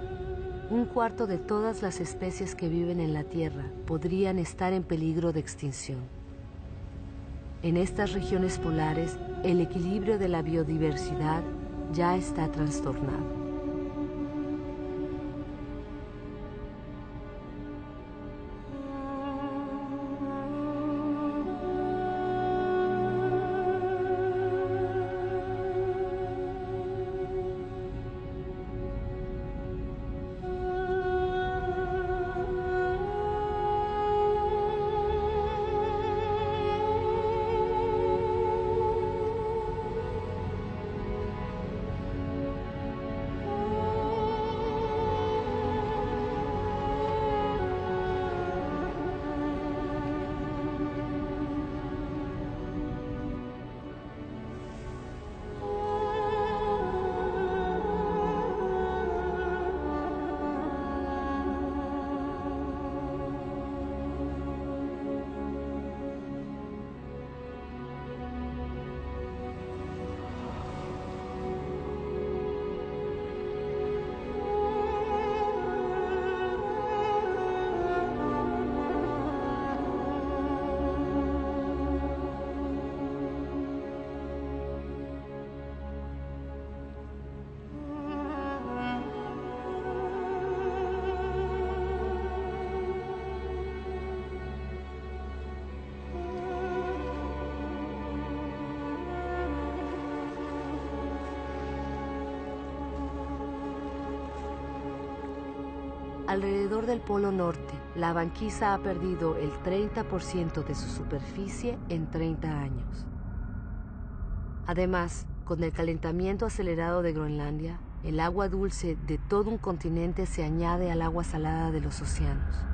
un cuarto de todas las especies que viven en la Tierra podrían estar en peligro de extinción. En estas regiones polares, el equilibrio de la biodiversidad ya está trastornado. Alrededor del Polo Norte, la banquisa ha perdido el 30% de su superficie en 30 años. Además, con el calentamiento acelerado de Groenlandia, el agua dulce de todo un continente se añade al agua salada de los océanos.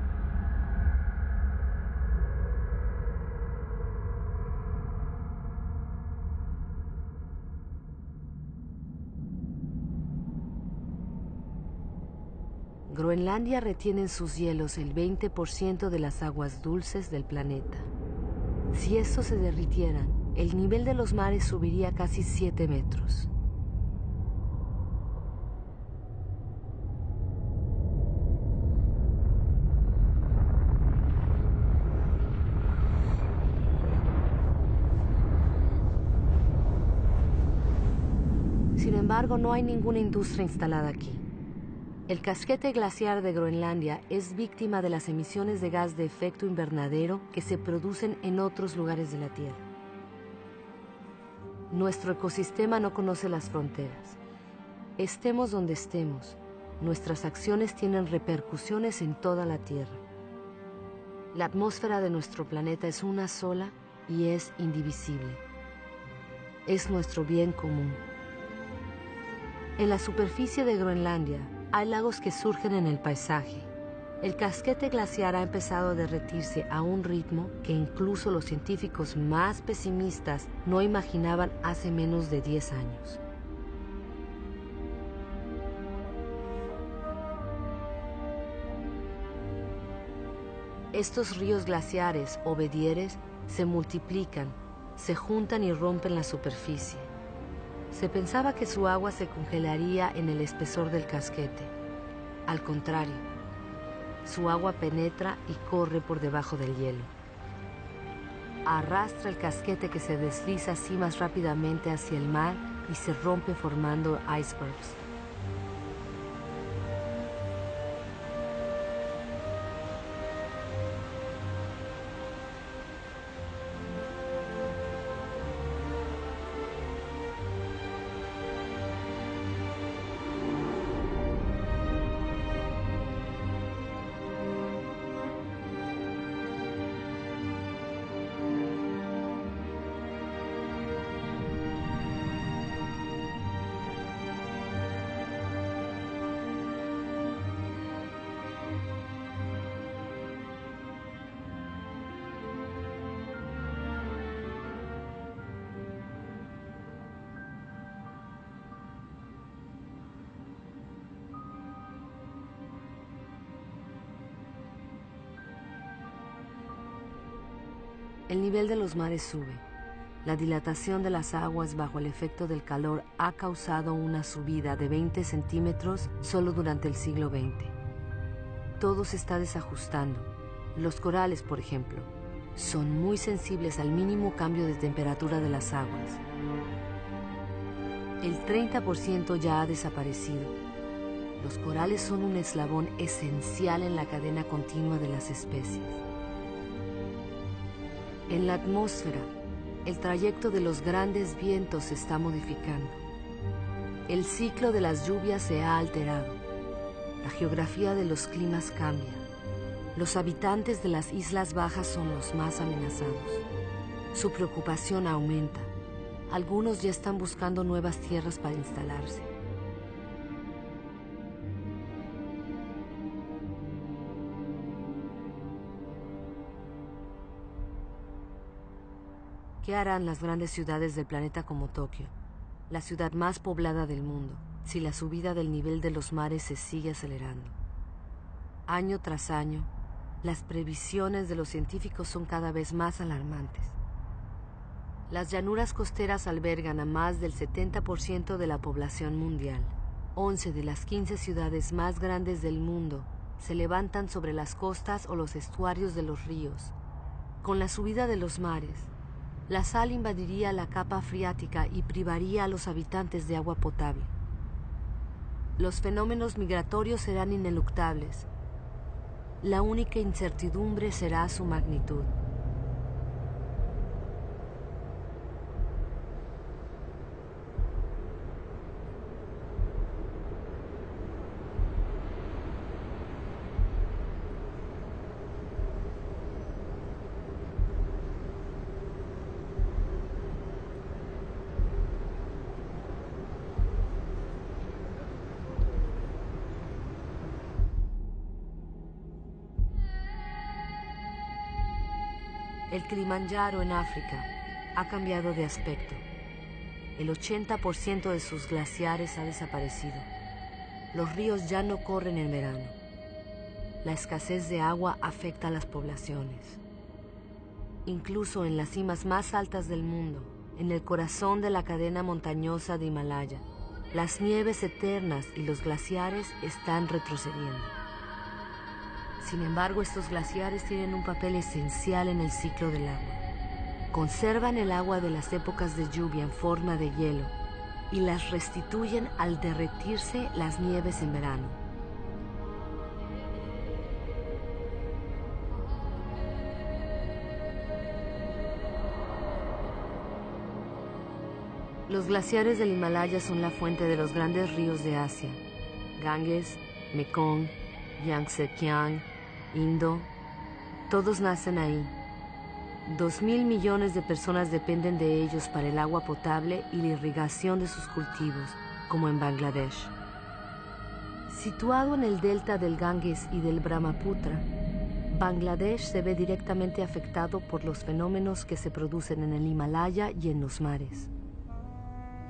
Groenlandia retiene en sus hielos el 20% de las aguas dulces del planeta. Si estos se derritieran, el nivel de los mares subiría casi 7 metros. Sin embargo, no hay ninguna industria instalada aquí. El casquete glaciar de Groenlandia es víctima de las emisiones de gas de efecto invernadero que se producen en otros lugares de la Tierra. Nuestro ecosistema no conoce las fronteras. Estemos donde estemos, nuestras acciones tienen repercusiones en toda la Tierra. La atmósfera de nuestro planeta es una sola y es indivisible. Es nuestro bien común. En la superficie de Groenlandia hay lagos que surgen en el paisaje. El casquete glaciar ha empezado a derretirse a un ritmo que incluso los científicos más pesimistas no imaginaban hace menos de 10 años. Estos ríos glaciares o bedieres se multiplican, se juntan y rompen la superficie. Se pensaba que su agua se congelaría en el espesor del casquete. Al contrario, su agua penetra y corre por debajo del hielo. Arrastra el casquete que se desliza así más rápidamente hacia el mar y se rompe formando icebergs. El nivel de los mares sube. La dilatación de las aguas bajo el efecto del calor ha causado una subida de 20 centímetros solo durante el siglo XX. Todo se está desajustando. Los corales, por ejemplo, son muy sensibles al mínimo cambio de temperatura de las aguas. El 30% ya ha desaparecido. Los corales son un eslabón esencial en la cadena continua de las especies. En la atmósfera, el trayecto de los grandes vientos se está modificando. El ciclo de las lluvias se ha alterado. La geografía de los climas cambia. Los habitantes de las islas bajas son los más amenazados. Su preocupación aumenta. Algunos ya están buscando nuevas tierras para instalarse. ¿Qué harán las grandes ciudades del planeta como Tokio, la ciudad más poblada del mundo, si la subida del nivel de los mares se sigue acelerando? Año tras año, las previsiones de los científicos son cada vez más alarmantes. Las llanuras costeras albergan a más del 70% de la población mundial. 11 de las 15 ciudades más grandes del mundo se levantan sobre las costas o los estuarios de los ríos. Con la subida de los mares, la sal invadiría la capa freática y privaría a los habitantes de agua potable. Los fenómenos migratorios serán ineluctables. La única incertidumbre será su magnitud. El Kilimanjaro en África ha cambiado de aspecto. El 80% de sus glaciares ha desaparecido. Los ríos ya no corren en verano. La escasez de agua afecta a las poblaciones. incluso en las cimas más altas del mundo, en el corazón de la cadena montañosa de Himalaya, las nieves eternas y los glaciares están retrocediendo. Sin embargo, estos glaciares tienen un papel esencial en el ciclo del agua. Conservan el agua de las épocas de lluvia en forma de hielo y las restituyen al derretirse las nieves en verano. Los glaciares del Himalaya son la fuente de los grandes ríos de Asia: Ganges, Mekong, Yangtze-Kiang, Indo. Todos nacen ahí. 2.000 millones de personas dependen de ellos para el agua potable y la irrigación de sus cultivos, como en Bangladesh. Situado en el delta del Ganges y del Brahmaputra, Bangladesh se ve directamente afectado por los fenómenos que se producen en el Himalaya y en los mares.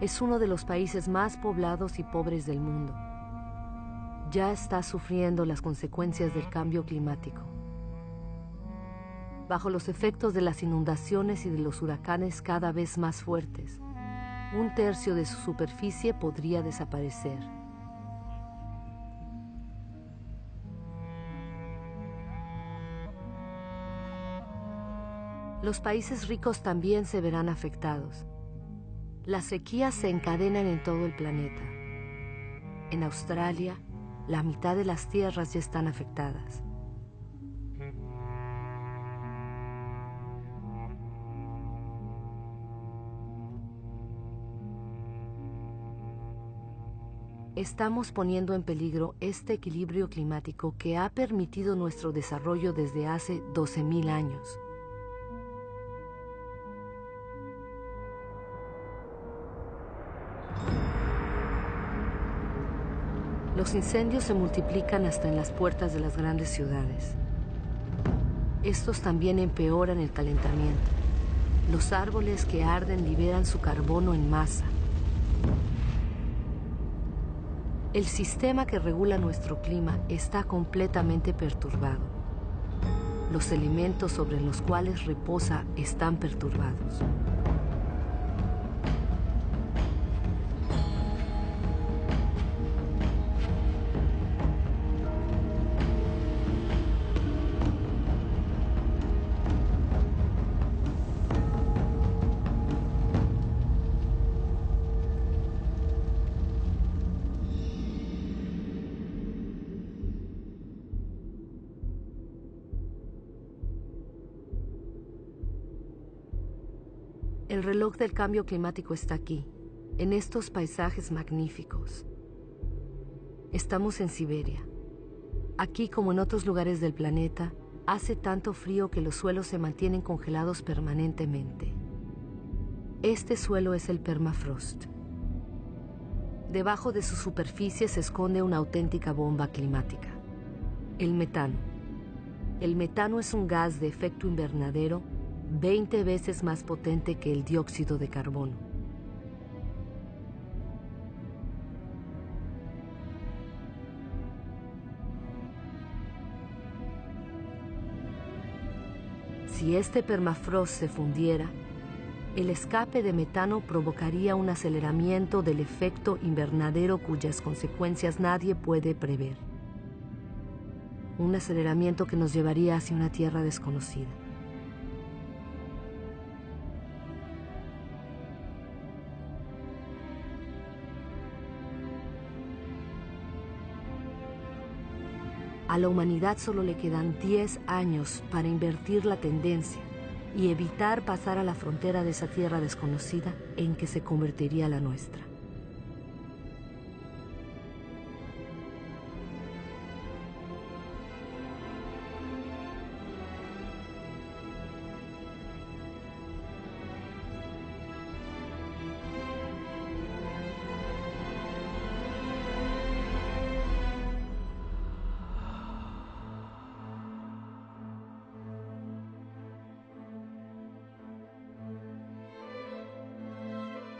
Es uno de los países más poblados y pobres del mundo. Ya está sufriendo las consecuencias del cambio climático. Bajo los efectos de las inundaciones y de los huracanes cada vez más fuertes, 1/3 de su superficie podría desaparecer. Los países ricos también se verán afectados. Las sequías se encadenan en todo el planeta. En Australia, la mitad de las tierras ya están afectadas. Estamos poniendo en peligro este equilibrio climático que ha permitido nuestro desarrollo desde hace 12.000 años. Los incendios se multiplican hasta en las puertas de las grandes ciudades. Estos también empeoran el calentamiento. Los árboles que arden liberan su carbono en masa. El sistema que regula nuestro clima está completamente perturbado. Los elementos sobre los cuales reposa están perturbados. El reloj del cambio climático está aquí, en estos paisajes magníficos. Estamos en Siberia. Aquí, como en otros lugares del planeta, hace tanto frío que los suelos se mantienen congelados permanentemente. Este suelo es el permafrost. Debajo de su superficie se esconde una auténtica bomba climática: el metano. El metano es un gas de efecto invernadero 20 veces más potente que el dióxido de carbono. Si este permafrost se fundiera, el escape de metano provocaría un aceleramiento del efecto invernadero cuyas consecuencias nadie puede prever. Un aceleramiento que nos llevaría hacia una tierra desconocida. A la humanidad solo le quedan 10 años para invertir la tendencia y evitar pasar a la frontera de esa tierra desconocida en que se convertiría la nuestra.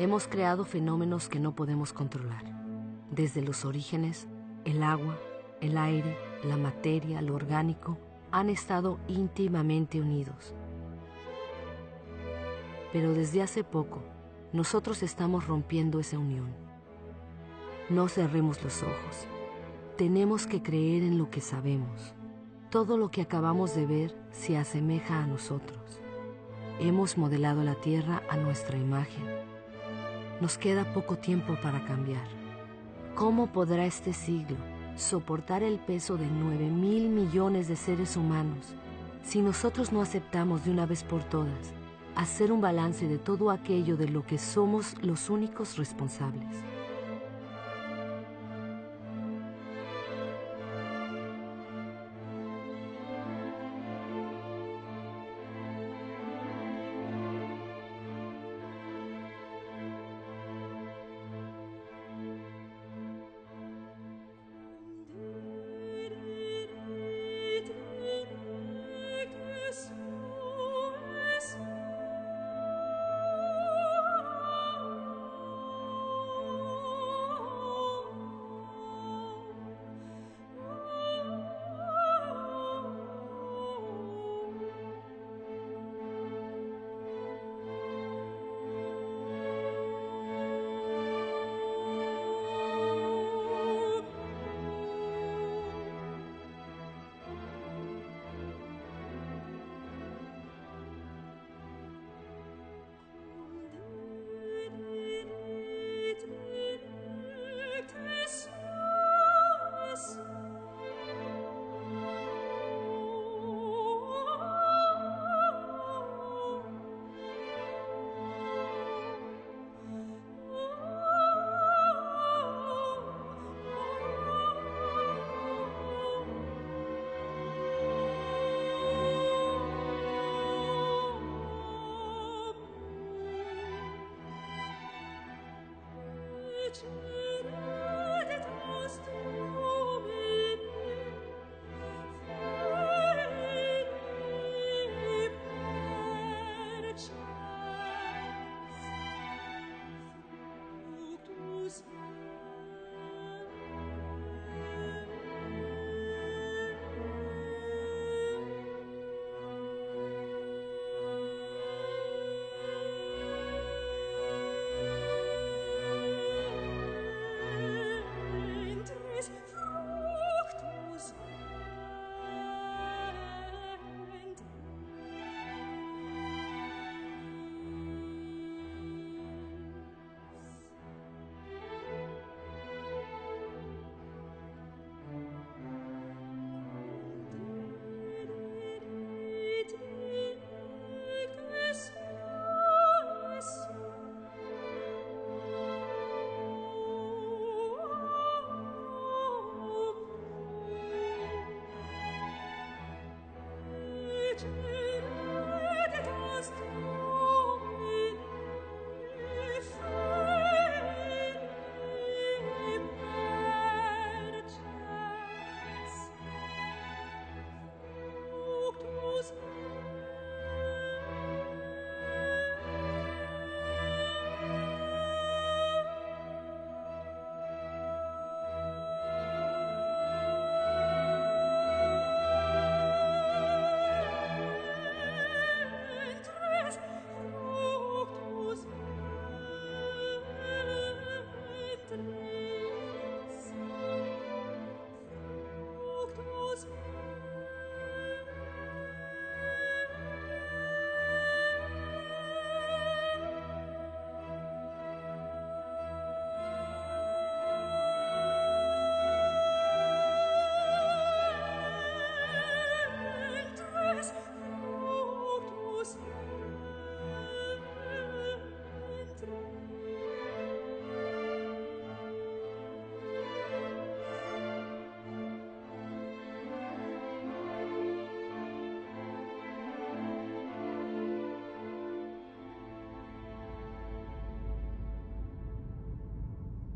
Hemos creado fenómenos que no podemos controlar. Desde los orígenes, el agua, el aire, la materia, lo orgánico, han estado íntimamente unidos. Pero desde hace poco, nosotros estamos rompiendo esa unión. No cerremos los ojos. Tenemos que creer en lo que sabemos. Todo lo que acabamos de ver se asemeja a nosotros. Hemos modelado la Tierra a nuestra imagen. Nos queda poco tiempo para cambiar. ¿Cómo podrá este siglo soportar el peso de 9.000 millones de seres humanos si nosotros no aceptamos de una vez por todas hacer un balance de todo aquello de lo que somos los únicos responsables?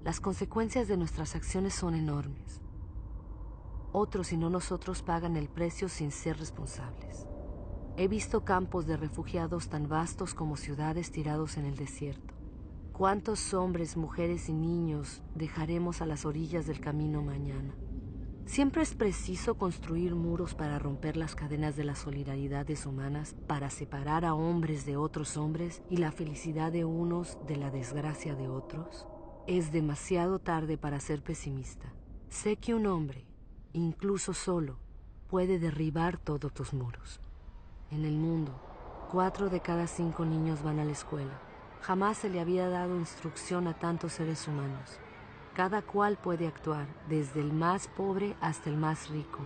Las consecuencias de nuestras acciones son enormes. Otros y no nosotros pagan el precio sin ser responsables. He visto campos de refugiados tan vastos como ciudades tirados en el desierto. ¿Cuántos hombres, mujeres y niños dejaremos a las orillas del camino mañana? Siempre es preciso construir muros para romper las cadenas de las solidaridades humanas, para separar a hombres de otros hombres y la felicidad de unos de la desgracia de otros. Es demasiado tarde para ser pesimista. Sé que un hombre, incluso solo, puede derribar todos tus muros. En el mundo, 4 de cada 5 niños van a la escuela. Jamás se le había dado instrucción a tantos seres humanos. Cada cual puede actuar, desde el más pobre hasta el más rico.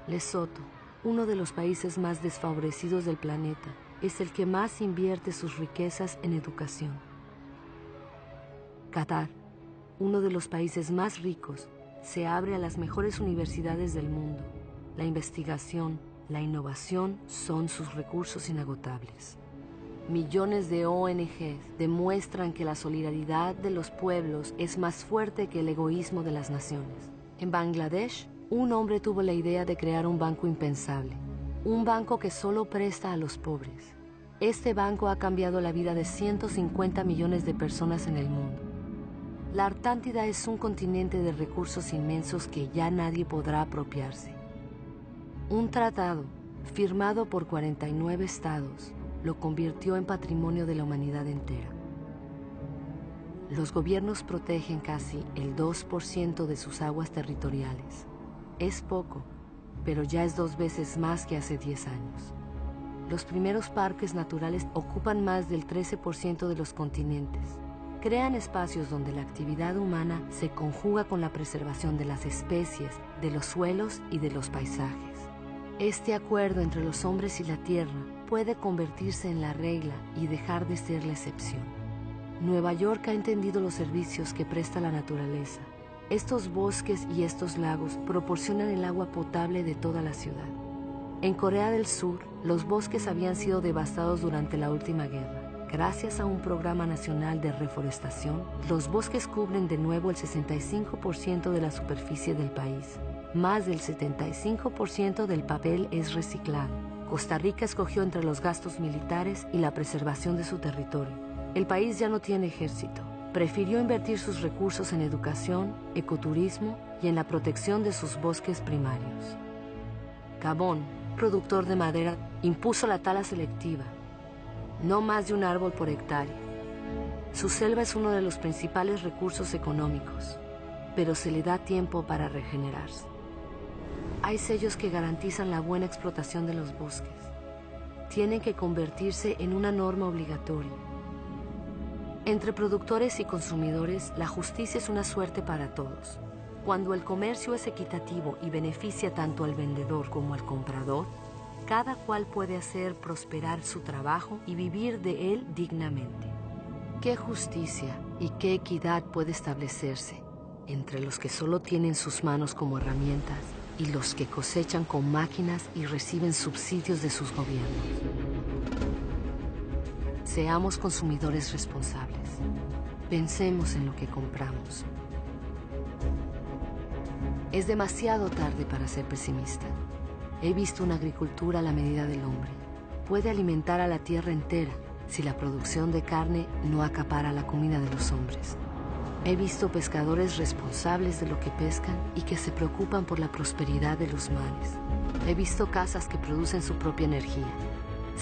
Lesoto, uno de los países más desfavorecidos del planeta, es el que más invierte sus riquezas en educación. Qatar, uno de los países más ricos, se abre a las mejores universidades del mundo. La investigación, la innovación son sus recursos inagotables. Millones de ONGs demuestran que la solidaridad de los pueblos es más fuerte que el egoísmo de las naciones. En Bangladesh, un hombre tuvo la idea de crear un banco impensable, un banco que solo presta a los pobres. Este banco ha cambiado la vida de 150 millones de personas en el mundo. La Artántida es un continente de recursos inmensos que ya nadie podrá apropiarse. Un tratado, firmado por 49 estados, lo convirtió en patrimonio de la humanidad entera. Los gobiernos protegen casi el 2% de sus aguas territoriales. Es poco, pero ya es 2 veces más que hace 10 años. Los primeros parques naturales ocupan más del 13% de los continentes. Crean espacios donde la actividad humana se conjuga con la preservación de las especies, de los suelos y de los paisajes. Este acuerdo entre los hombres y la tierra puede convertirse en la regla y dejar de ser la excepción. Nueva York ha entendido los servicios que presta la naturaleza. Estos bosques y estos lagos proporcionan el agua potable de toda la ciudad. En Corea del Sur, los bosques habían sido devastados durante la última guerra. Gracias a un programa nacional de reforestación, los bosques cubren de nuevo el 65% de la superficie del país. Más del 75% del papel es reciclado. Costa Rica escogió entre los gastos militares y la preservación de su territorio. El país ya no tiene ejército. Prefirió invertir sus recursos en educación, ecoturismo y en la protección de sus bosques primarios. Gabón, productor de madera, impuso la tala selectiva. No más de un árbol por hectárea. Su selva es uno de los principales recursos económicos, pero se le da tiempo para regenerarse. Hay sellos que garantizan la buena explotación de los bosques. Tienen que convertirse en una norma obligatoria. Entre productores y consumidores, la justicia es una suerte para todos. Cuando el comercio es equitativo y beneficia tanto al vendedor como al comprador, cada cual puede hacer prosperar su trabajo y vivir de él dignamente. ¿Qué justicia y qué equidad puede establecerse entre los que solo tienen sus manos como herramientas y los que cosechan con máquinas y reciben subsidios de sus gobiernos? Seamos consumidores responsables. Pensemos en lo que compramos. Es demasiado tarde para ser pesimista. He visto una agricultura a la medida del hombre. Puede alimentar a la tierra entera si la producción de carne no acapara la comida de los hombres. He visto pescadores responsables de lo que pescan y que se preocupan por la prosperidad de los mares. He visto casas que producen su propia energía.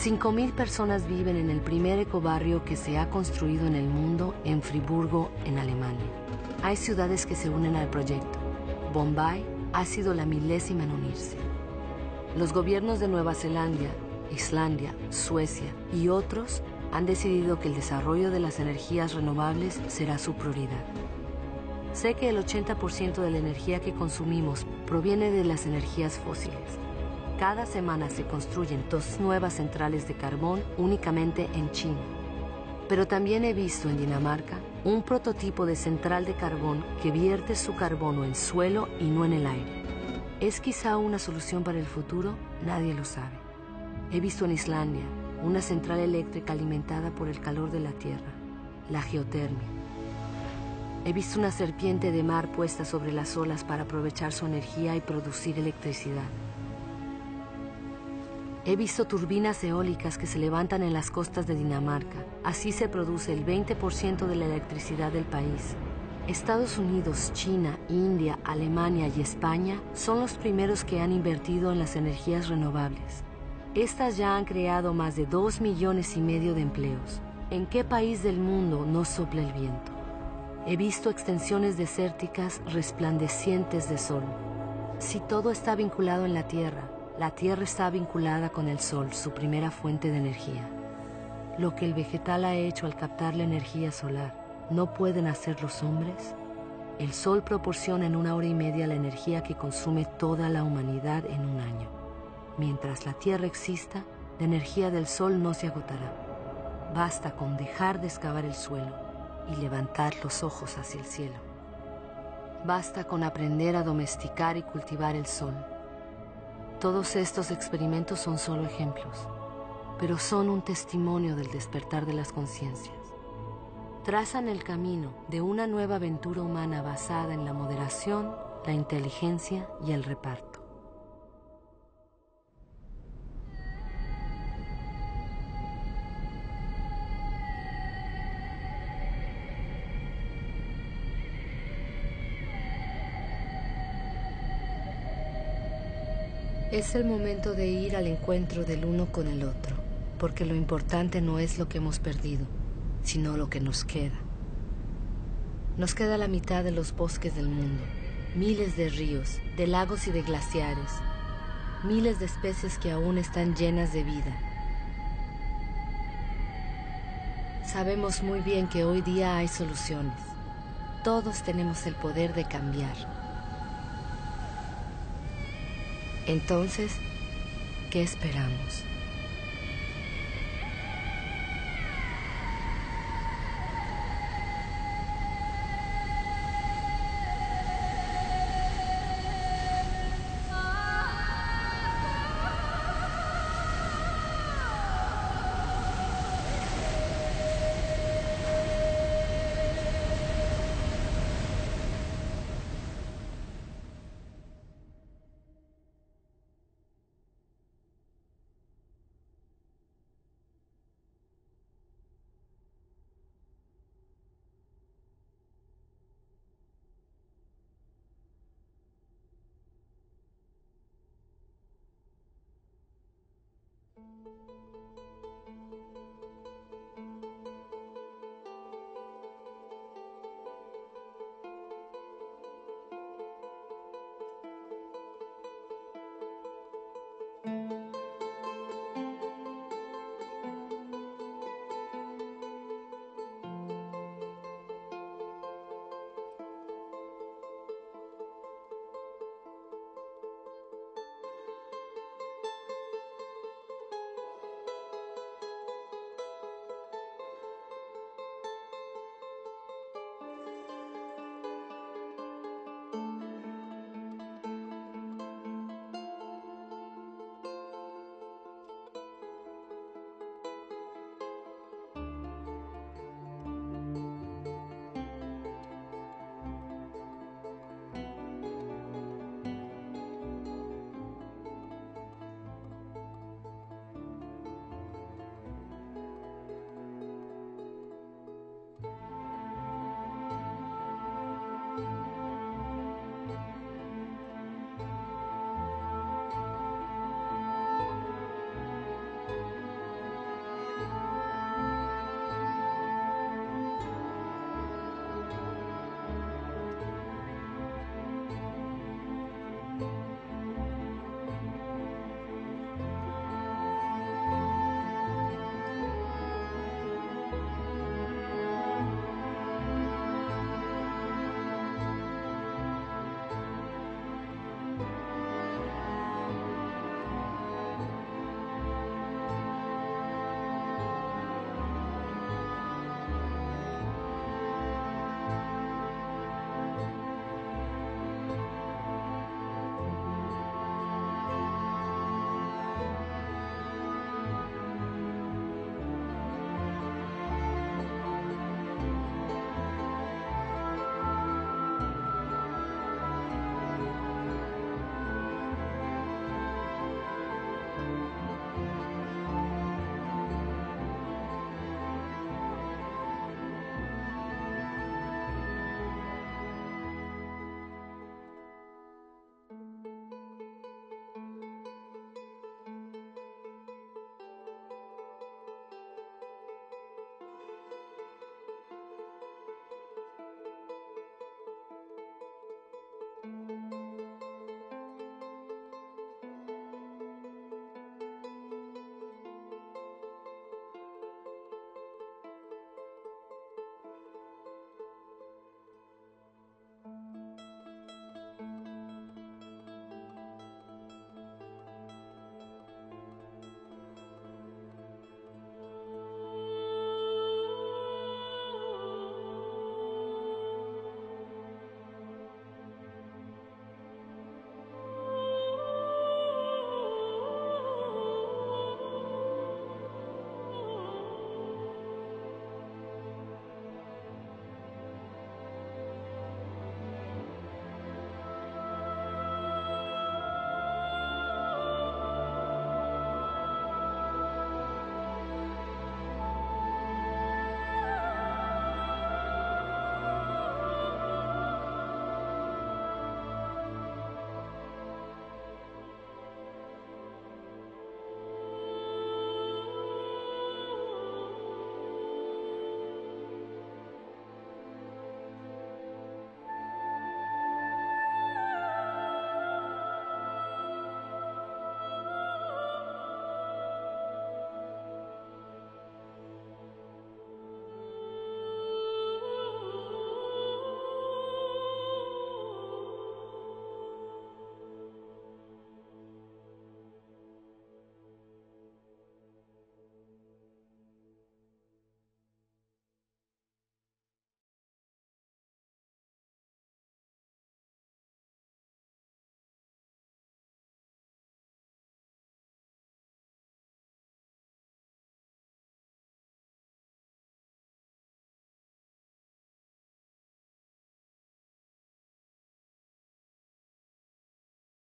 5.000 personas viven en el primer ecobarrio que se ha construido en el mundo en Friburgo, en Alemania. Hay ciudades que se unen al proyecto. Bombay ha sido la 1000ª en unirse. Los gobiernos de Nueva Zelanda, Islandia, Suecia y otros han decidido que el desarrollo de las energías renovables será su prioridad. Sé que el 80% de la energía que consumimos proviene de las energías fósiles. Cada semana se construyen 2 nuevas centrales de carbón únicamente en China. Pero también he visto en Dinamarca un prototipo de central de carbón que vierte su carbono en suelo y no en el aire. ¿Es quizá una solución para el futuro? Nadie lo sabe. He visto en Islandia una central eléctrica alimentada por el calor de la tierra, la geotermia. He visto una serpiente de mar puesta sobre las olas para aprovechar su energía y producir electricidad. He visto turbinas eólicas que se levantan en las costas de Dinamarca. Así se produce el 20% de la electricidad del país. Estados Unidos, China, India, Alemania y España son los primeros que han invertido en las energías renovables. Estas ya han creado más de 2,5 millones de empleos. ¿En qué país del mundo no sopla el viento? He visto extensiones desérticas resplandecientes de sol. Si todo está vinculado en la Tierra está vinculada con el Sol, su primera fuente de energía. Lo que el vegetal ha hecho al captar la energía solar, ¿no pueden hacer los hombres? El Sol proporciona en 1 hora y media la energía que consume toda la humanidad en un año. Mientras la Tierra exista, la energía del Sol no se agotará. Basta con dejar de excavar el suelo y levantar los ojos hacia el cielo. Basta con aprender a domesticar y cultivar el Sol. Todos estos experimentos son solo ejemplos, pero son un testimonio del despertar de las conciencias. Trazan el camino de una nueva aventura humana basada en la moderación, la inteligencia y el reparto. Es el momento de ir al encuentro del uno con el otro, porque lo importante no es lo que hemos perdido, sino lo que nos queda. Nos queda la mitad de los bosques del mundo, miles de ríos, de lagos y de glaciares, miles de especies que aún están llenas de vida. Sabemos muy bien que hoy día hay soluciones. Todos tenemos el poder de cambiar. Entonces, ¿qué esperamos?